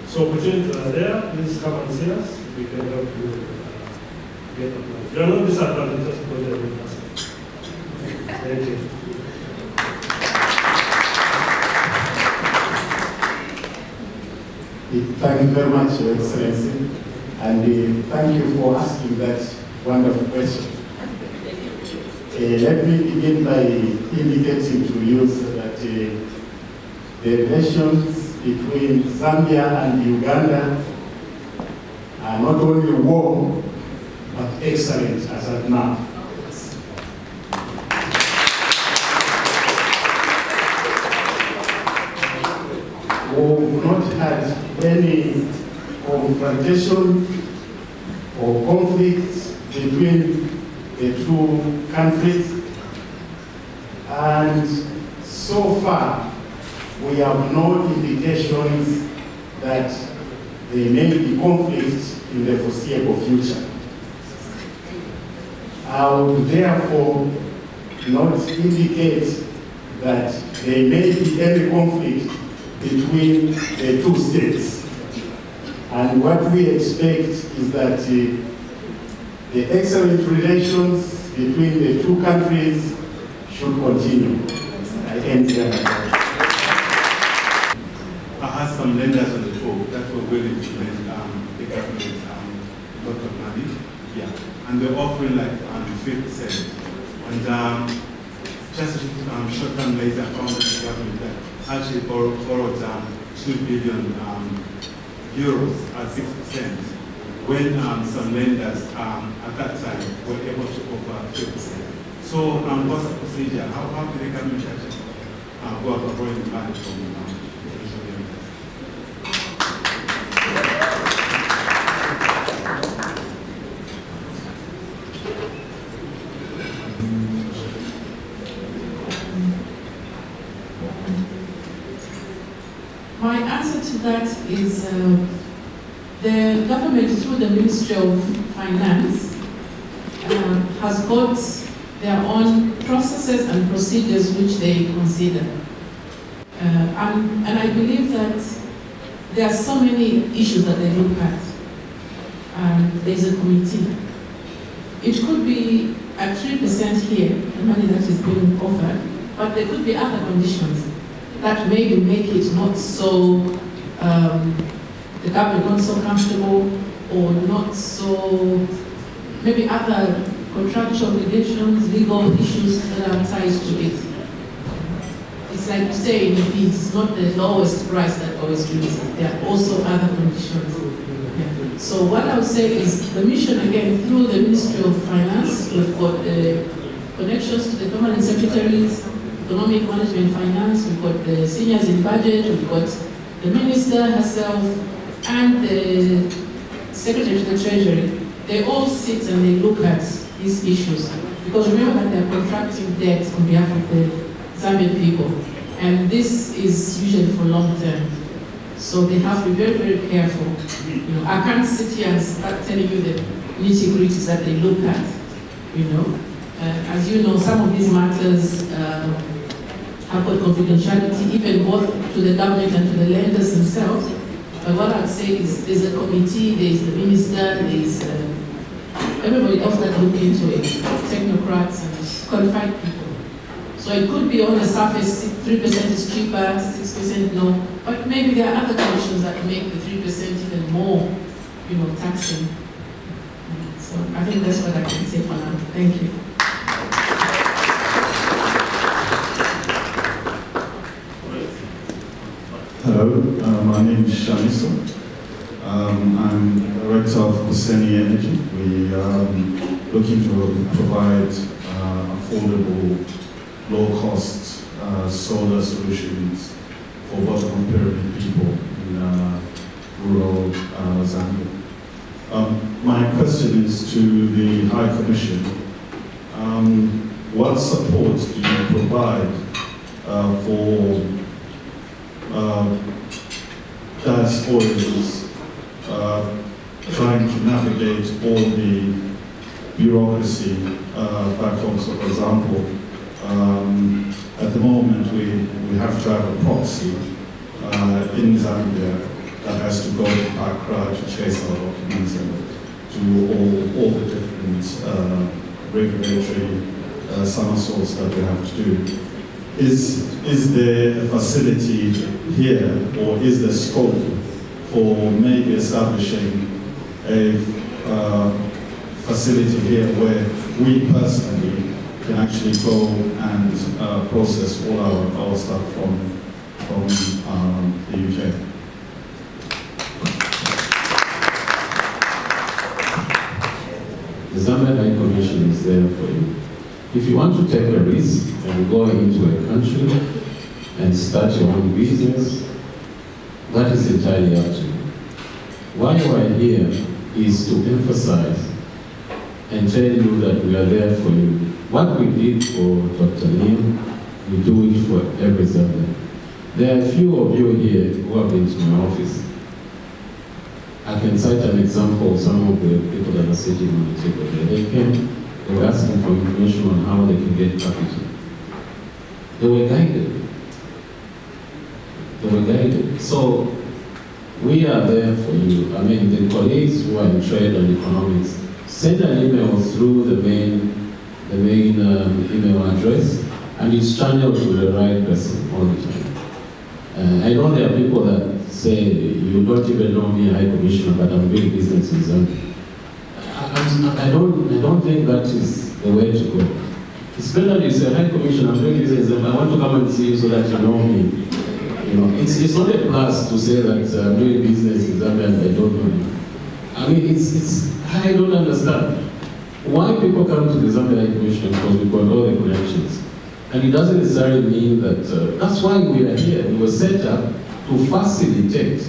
So opportunities are there. Please come and see us. We can help you get a plan. You are not disadvantaged just because you are with us. Thank you.
Thank you very much, Your Excellency, and thank you for asking that wonderful question. Let me begin by indicating to you that the relations between Zambia and Uganda are not only warm, but excellent as at now. We've not had any confrontation or conflict between the two countries, and so far we have no indications that there may be conflict in the foreseeable future. I would therefore not indicate that there may be any conflict between the two states. And what we expect is that the excellent relations between the two countries should continue. I end here.
I had some lenders on the board that were willing to lend the government a lot of money. Yeah. And they're offering like 3%. And just short-term later, I found that the government actually borrowed 2 billion euros at 6%, when some lenders at that time were able to offer 3%. So what's the procedure? How can the government actually go about borrowing money from potential lenders?
My answer to that is the government, through the Ministry of Finance, has got their own processes and procedures which they consider. And I believe that there are so many issues that they look at, and there's a committee. It could be at 3% here, the money that is being offered, but there could be other conditions that maybe make it not so, the government not so comfortable, or not so, maybe other contractual obligations, legal issues that are tied to it. It's like you say, it's not the lowest price that always wins. There are also other conditions. Yeah. So what I would say is the mission, again, through the Ministry of Finance, we've got connections to the permanent secretaries, economic management, finance, we've got the seniors in budget, we've got the minister herself, and the secretary to the treasury. They all sit and they look at these issues. Because remember that they're contracting debt on behalf of the Zambian people. And this is usually for long term. So they have to be very, very careful. You know, I can't sit here and start telling you the nitty-gritties that they look at. You know, as you know, some of these matters have got confidentiality, even both to the government and to the lenders themselves. But what I'd say is there's a committee, there's the minister, there's everybody else that look into it, technocrats and qualified people. So it could be on the surface, 3% is cheaper, 6% no, but maybe there are other conditions that make the 3% even more, taxing. So I think that's what I can say for now. Thank you.
Hello, my name is Shaniso. I'm Director of Kuseni Energy. We are looking to provide affordable, low-cost solar solutions for bottom-of-pyramid people in rural Zambia. My question is to the High Commission. What support do you provide for diasporans trying to navigate all the bureaucracy backlogs? So, for example, at the moment we have to have a proxy in Zambia that has to go to Accra to chase our documents and do all the different regulatory somersaults that we have to do. Is there a facility here, or is there scope for maybe establishing a facility here where we personally can actually go and process all our stuff from the UK?
The Zambian High Commission is there for you. If you want to take a risk and go into a country and start your own business, that is entirely up to you. Why you are here is to emphasize and tell you that we are there for you. What we did for Dr. Neil, we do it for every Zambian. There are a few of you here who have been to my office. I can cite an example of some of the people that are sitting on the table there. They came, they were asking for information on how they can get capital. They were guided. They were guided. So we are there for you. I mean, the colleagues who are in trade and economics, send an email through the main email address, and it's channeled to the right person all the time. I know there are people that say, you don't even know me, High Commissioner, but I'm doing business in Zambia. I don't think that is the way to go. It's better you say, High Commissioner, I'm doing business in Zambia. I want to come and see you so that you know me. It's not a plus to say that I'm doing business in Zambia and I don't know you. I mean, I don't understand why people come to the Zambian High Commission, because we've got all the connections. And it doesn't necessarily mean that, that's why we are here. We were set up to facilitate.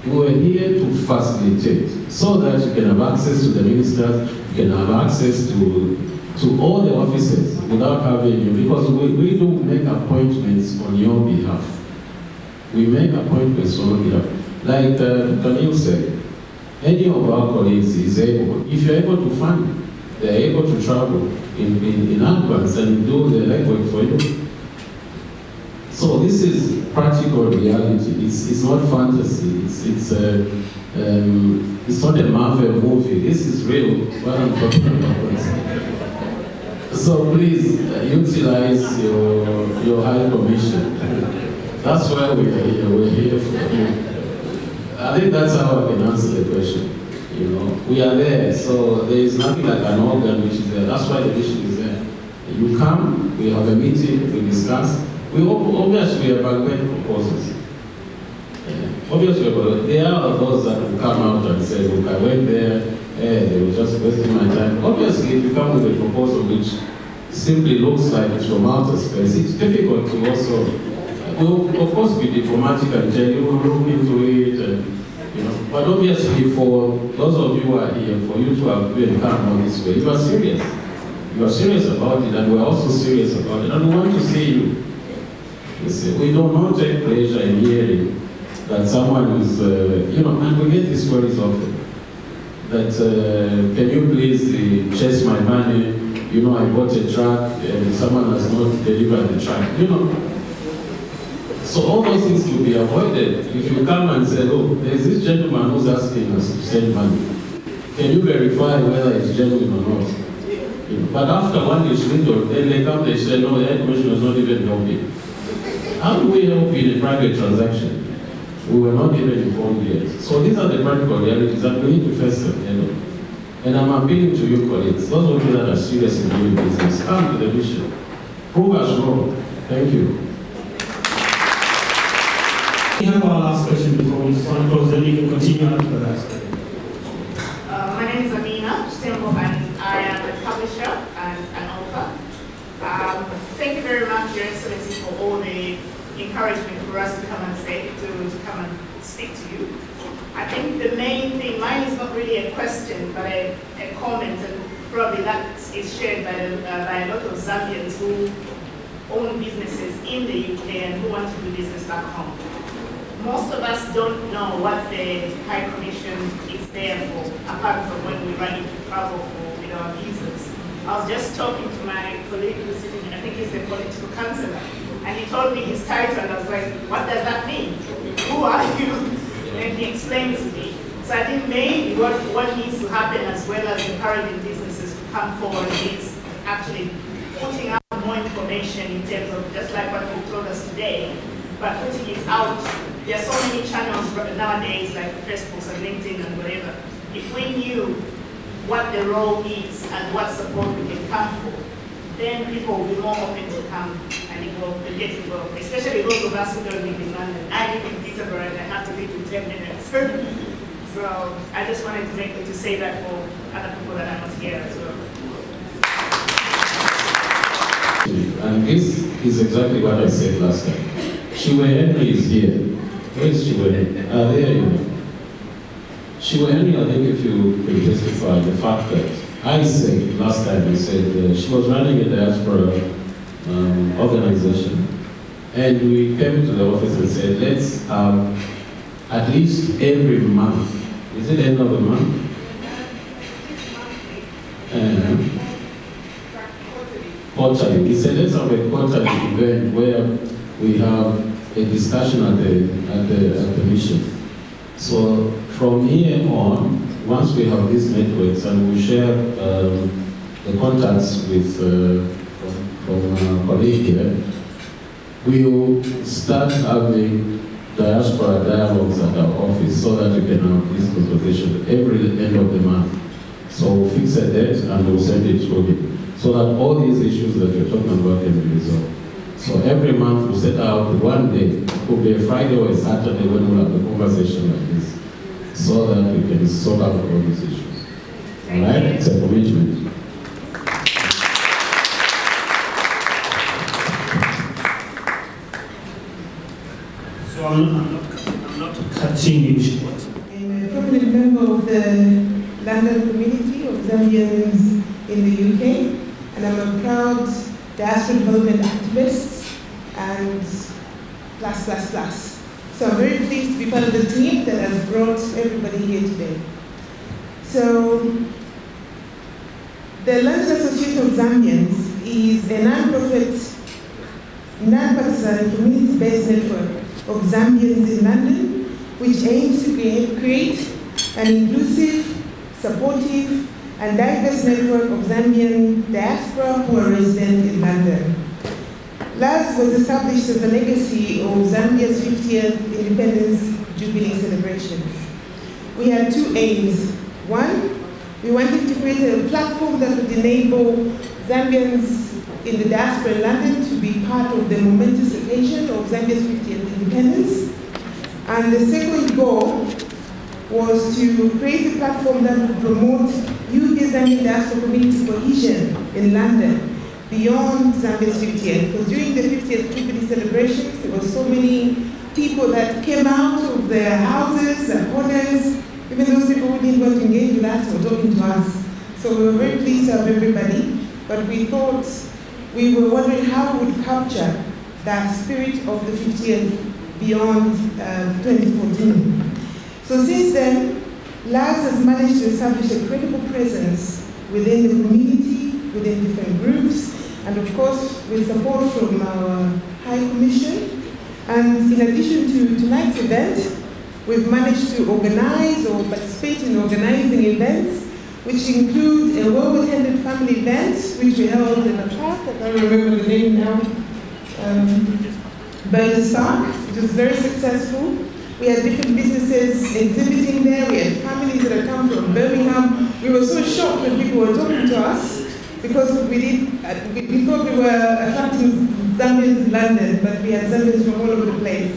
We were here to facilitate so that you can have access to the ministers, you can have access to all the offices without having you, because we do make appointments on your behalf. We make appointments on your behalf. Like Daniel said, any of our colleagues is able, if you're able to fund, they're able to travel in advance and do the legwork for you. So this is practical reality. It's not fantasy. It's not a Marvel movie. This is real. What I'm talking about. So please utilize your High Commission. That's why we're here. We're here for you. I think that's how I can answer the question. We are there, so there is nothing like an organ which is there. That's why the mission is there. You come, we have a meeting, we discuss. Obviously, we evaluate proposals. Obviously, there are those that will come out and say, look, I went there, they were just wasting my time. Obviously, if you come with a proposal which simply looks like it's from outer space, it's difficult to also. We'll, of course, be diplomatic and tell you, we'll look into it, But obviously, for those of you who are here, for you to have been come on this way, you are serious. You are serious about it, and we're also serious about it, and we want to see you. We do not take pleasure in hearing that someone is, and we get these stories often, that can you please chase my money, you know, I bought a truck and someone has not delivered the truck, you know. So all those things will be avoided if you come and say, oh, there's this gentleman who's asking us to send money. Can you verify whether it's genuine or not? You know, but after one is swindled, then they come, they say, no, the head commissioner is not even helping. How do we help in a private transaction? We were not even informed yet. So these are the practical realities that we need to face them, you know. And I'm appealing to you colleagues, those of you that are serious in doing business, come to the mission. Prove us wrong. Thank you.
We have our last question before we start close, then we can continue after that.
My name is Amina Stembo, and I am a publisher and an author. Thank you very much, Your Excellency, for all the encouragement for us to come and to come and speak to you. I think the main thing, mine is not really a question, but a comment, and probably that is shared by a lot of Zambians who own businesses in the UK and who want to do business back home. Most of us don't know what the High Commission is there for, apart from when we run into trouble with our visas. I was just talking to my colleague who's sitting here, I think he's the political councillor, and he told me his title, and I was like, what does that mean? Who are you? And he explained to me. So I think maybe what needs to happen, as well as encouraging businesses to come forward, is actually putting out more information in terms of, just like what you told us today, but putting it out. There are so many channels nowadays, like Facebook and LinkedIn and whatever. If we knew what the role is and what support we can come for, then people will be more open to come and get involved, especially those of us who don't live in London. I live in Peterborough and I have to leave in 10 minutes. So I just wanted to say that for other people that are not here as well.
And this is exactly what I said last time. Chiwe Henry is here. Where is Chiwe Henry? There you are. Chiwe Henry, I think if you could testify the fact that I said last time, I said she was running a diaspora organization, and we came to the office and said, let's at least every month. Is it end of the month? Quarterly. He said, let's have a quarterly event where we have a discussion at the mission. So from here on, once we have these networks and we share the contacts with from our colleague here, we will start having diaspora dialogues at our office so that we can have this conversation every end of the month. So we'll fix a date and we'll send it through him, so that all these issues that you're talking about can be resolved. So every month we'll set out one day, it could be a Friday or a Saturday when we'll have a conversation like this, so that we can sort out all these issues. All right? It's a commitment.
So I'm not cutting you short.
I'm a prominent member of the London community of Zambians in the UK, and I'm a proud diaspora development activist and plus. So I'm very pleased to be part of the team that has brought everybody here today. So the London Association of Zambians is a non-profit, non-partisan, community-based network of Zambians in London, which aims to create an inclusive, supportive, and diverse network of Zambian diaspora who are resident in London. LAS was established as a legacy of Zambia's 50th Independence Jubilee celebrations. We had two aims. One, we wanted to create a platform that would enable Zambians in the diaspora in London to be part of the momentous occasion of Zambia's 50th independence. And the second goal was to create a platform that would promote UK Zambian diaspora community cohesion in London beyond Zambia's 50th. Because during the 50th Jubilee celebrations, there were so many people that came out of their houses and corners, even those people who didn't want to engage with us were talking to us. So we were very pleased to have everybody, but we thought, we were wondering how we would capture that spirit of the 50th beyond 2014. So since then, LAS has managed to establish a credible presence within the community
within different groups, and of course with support from our High Commission. And in addition to tonight's event, we've managed to organize or participate in organizing events, which include a well-attended family event, which we held in a park, I can't remember the name now, Burgess Park. It was very successful. We had different businesses exhibiting there. We had families that had come from Birmingham. We were so shocked when people were talking to us because we thought we were attracting Zambians in London, but we had Zambians from all over the place.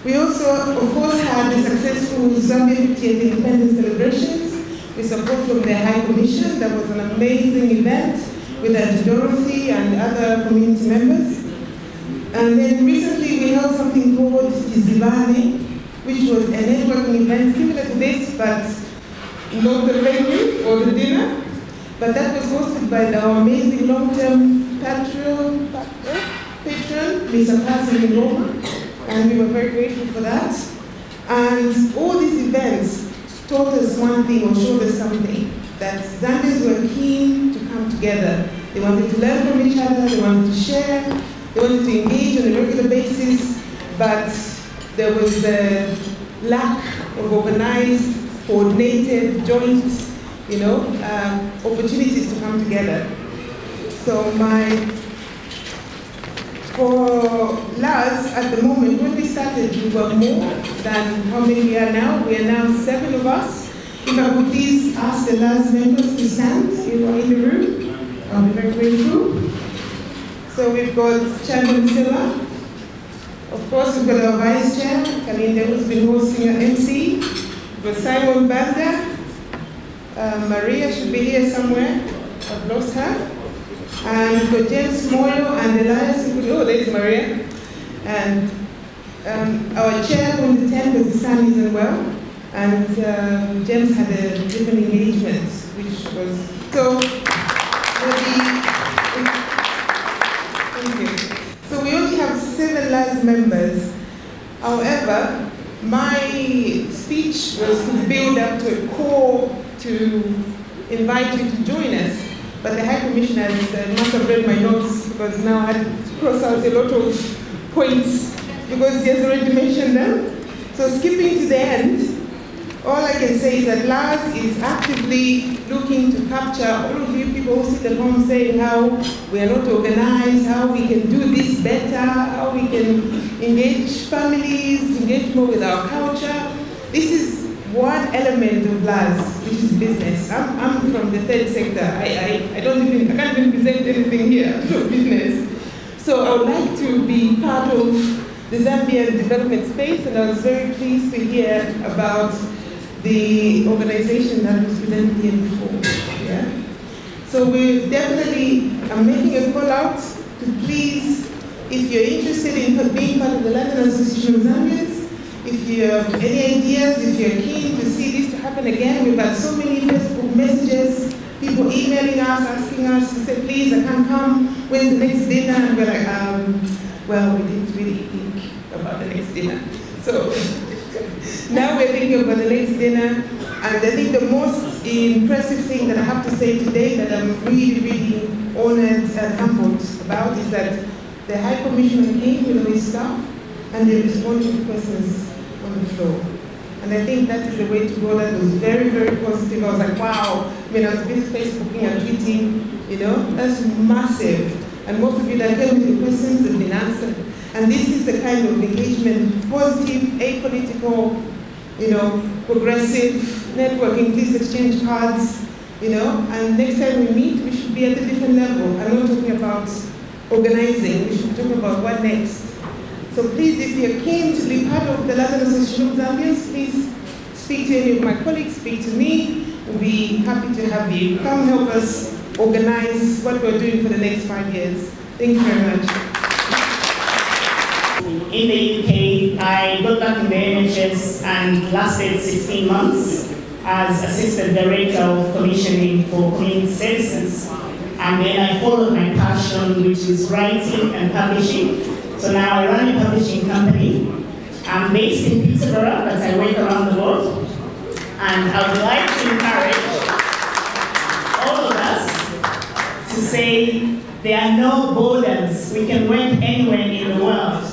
We also, of course, had the successful Zambian 50th independence celebrations with support from the High Commission. That was an amazing event with Dorothy and other community members. And then recently we held something called Tizivane, which was a networking event similar to this, but not the venue or the dinner. But that was hosted by our amazing long-term patron, Mr. Pastor in Roma, and we were very grateful for that. And all these events taught us one thing or showed us something, that Zambians were keen to come together. They wanted to learn from each other, they wanted to share, they wanted to engage on a regular basis, but there was a lack of organized, coordinated, joint, opportunities to come together. So for us, at the moment, when we started, we were more than how many we are now. We are now 7 of us. If I could please ask the last members to stand in the room, I'll be very grateful. So we've got Chairman Silla. Of course, we've got our Vice Chair, Kalinde, who's been hosting our MC. We've got Simon Banda. Maria should be here somewhere. I've lost her. And we've got James Moyo and Elias. Oh, there's Maria. And our chair who attended the son isn't well. And James had a different engagement, which was so. Thank you. So we only have 7 last members. However, my speech was to build up to a call to invite you to join us. But the High Commissioner must have read my notes because now I had to cross out a lot of points because he has already mentioned them. So skipping to the end, all I can say is that Lars is actively looking to capture all of you people who sit at home saying how we are not organized, how we can do this better, how we can engage families, engage more with our culture. This is one element of Lars, which is business. I'm from the third sector. I can't even present anything here from business. So I would like to be part of the Zambian development space, and I was very pleased to hear about the organization that was presented here before. Yeah? So we definitely are making a call out to please, if you're interested in being part of the London Association of Zambians, if you have any ideas, if you're keen to see this to happen again, we've had so many Facebook messages, people emailing us, asking us to say, please, I can't come, when's the next dinner? And we're like, well, we didn't really think about the next dinner. So now we're thinking about the next dinner. And I think the most impressive thing that I have to say today that I'm really, really honored and humbled about is that the High Commissioner came with his staff and they responded to questions on the floor. And I think that is the way to go. That was very, very positive. I was like, wow. I mean, I was busy Facebooking and tweeting, that's massive. And most of you that came with the questions have been answered. And this is the kind of engagement, positive, apolitical, progressive networking. Please exchange cards, and next time we meet, we should be at a different level. I'm not talking about organizing. We should talk about what next. So please, if you're keen to be part of the London Association of Zambians, please speak to any of my colleagues, speak to me. We'll be happy to have you. Come help us organize what we're doing for the next 5 years. Thank you very much.
In the UK, I got back in the NHS and lasted 16 months as Assistant Director of Commissioning for Community Services. And then I followed my passion, which is writing and publishing. So now I run a publishing company. I'm based in Peterborough, but I work around the world. And I would like to encourage all of us to say there are no borders. We can work anywhere in the world.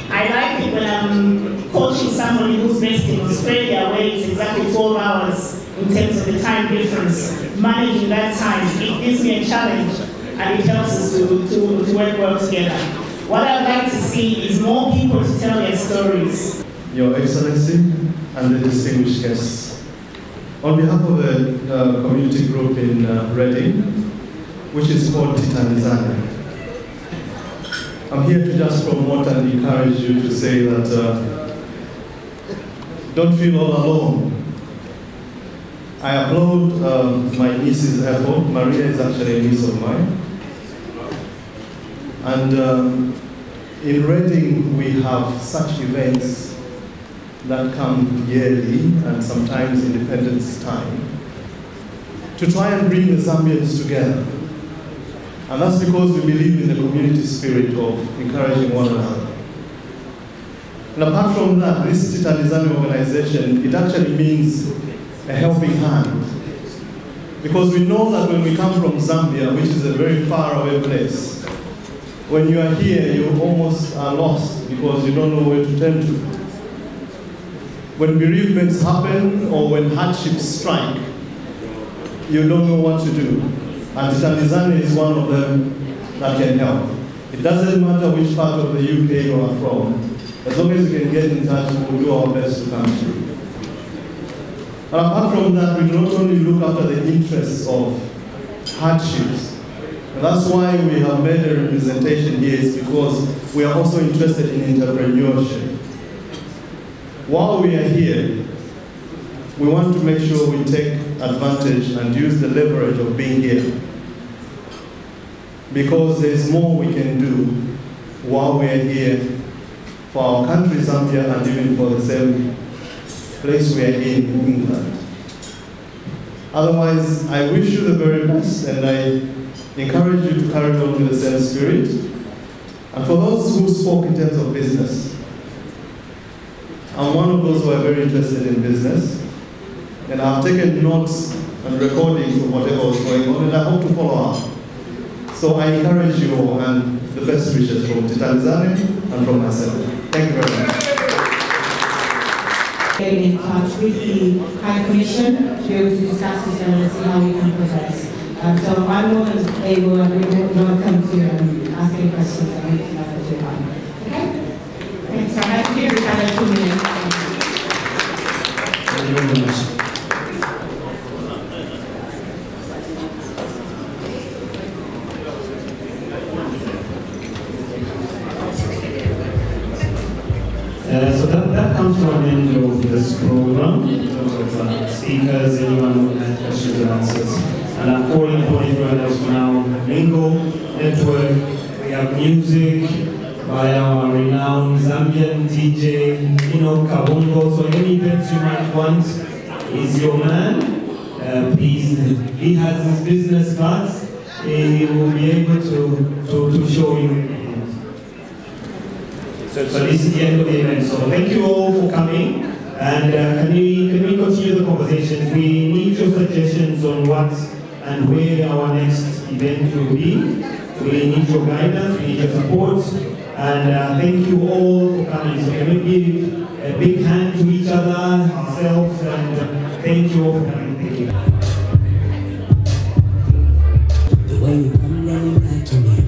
I like it when I'm coaching somebody who's based in Australia, where it's exactly 12 hours in terms of the time difference. Managing that time, it gives me a challenge, and it helps us to work well together. What I'd like to see is more people to tell their stories.
Your Excellency and the distinguished guests, on behalf of a community group in Reading, which is called Titanizania, I'm here to just promote and encourage you to say that don't feel all alone. I applaud my niece's effort. Maria is actually a niece of mine. And in Reading, we have such events that come yearly and sometimes Independence time to try and bring the Zambians together. And that's because we believe in the community spirit of encouraging one another. And apart from that, this Titanizania organization, it actually means a helping hand. Because we know that when we come from Zambia, which is a very far away place, when you are here, you almost are lost because you don't know where to turn to. When bereavements happen or when hardships strike, you don't know what to do. And Titanizania is one of them that can help. It doesn't matter which part of the UK you are from. As long as you can get in touch, we'll do our best to come through. And apart from that, we not only look after the interests of hardships, and that's why we have made a representation here, is because we are also interested in entrepreneurship. While we are here, we want to make sure we take advantage and use the leverage of being here. Because there's more we can do while we are here for our country, Zambia, and even for the same place we are in England. Otherwise, I wish you the very best, and I encourage you to carry on with the same spirit. And for those who spoke in terms of business, I'm one of those who are very interested in business, and I've taken notes and recordings of whatever was going on, and I hope to follow up. So I encourage you all, and the best wishes from Titanizania and from myself. Thank you very much.
Getting in touch with the High Commission to be able to discuss this and see how we can progress. So I'm more than able and we will welcome to ask any questions that we can answer to you. Okay? Thanks. So I have to give you 2 minutes.
Thank you very much. So that comes to an end of this program in terms of speakers, anyone who had questions and answers. And I'm calling upon everyone else for now. Mingle, network, we have music by our renowned Zambian DJ, Kabongo. So any events you might want, is your man. Please, he has his business cards. He will be able to show you. So this is the end of the event. So thank you all for coming. And can we continue the conversations? We need your suggestions on what and where our next event will be. We need your guidance, we need your support. And thank you all for coming. So can we give a big hand to each other, ourselves, and thank you all for coming. Thank you. The way you come running back to me.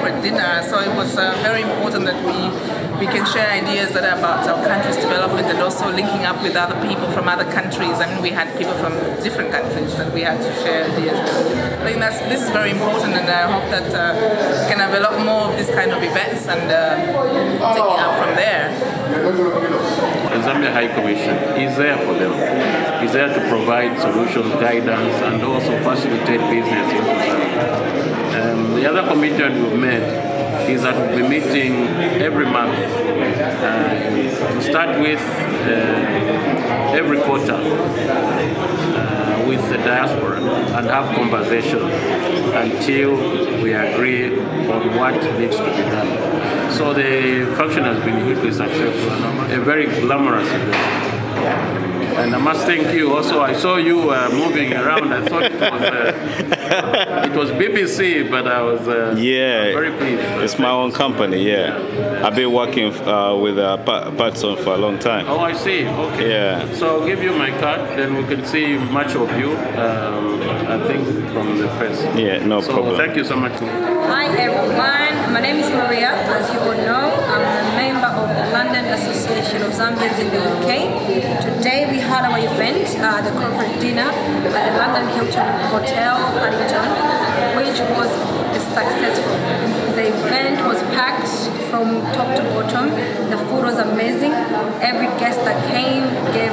corporate dinner. So it was very important that we can share ideas that are about our country's development and also linking up with other people from other countries. I mean, we had people from different countries that we had to share ideas with. I think this is very important, and I hope that we can have a lot more of this kind of events and take it up from there.
The Zambia High Commission is there for them. It's there to provide solutions, guidance, and also facilitate business in Zambia. The other commitment we've made is that we'll be meeting every month. To start with, every quarter with the diaspora and have conversations until we agree on what needs to be done. So the function has been hugely successful, a very glamorous event. And I must thank you also. I saw you moving around. I thought it was BBC, but I was very pleased.
It's my own company, I've been working with Patson for a long time.
Oh, I see. Okay.
Yeah.
So I'll give you my card, then we can see much of you, I think, from the press.
Yeah, no problem.
So thank you so much.
Hi, everyone. My name is Maria. As you all know, I'm a member of the London Association of Zambians in the UK. Today we had our event, the corporate dinner at the London Hilton Hotel, Paddington, which was successful. The event was packed from top to bottom. The food was amazing. Every guest that came gave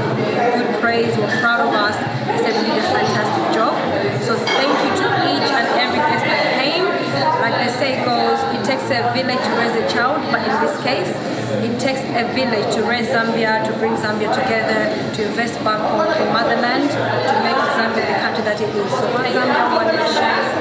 good praise, were proud of us. They said we did a fantastic job. So thank you to each and every guest that came. Like the saying goes, it takes a village to raise a child, but in this case, it takes a village to raise Zambia, to bring Zambia together, to invest back home in motherland, to make Zambia the country that it is. So Zambia, one nation.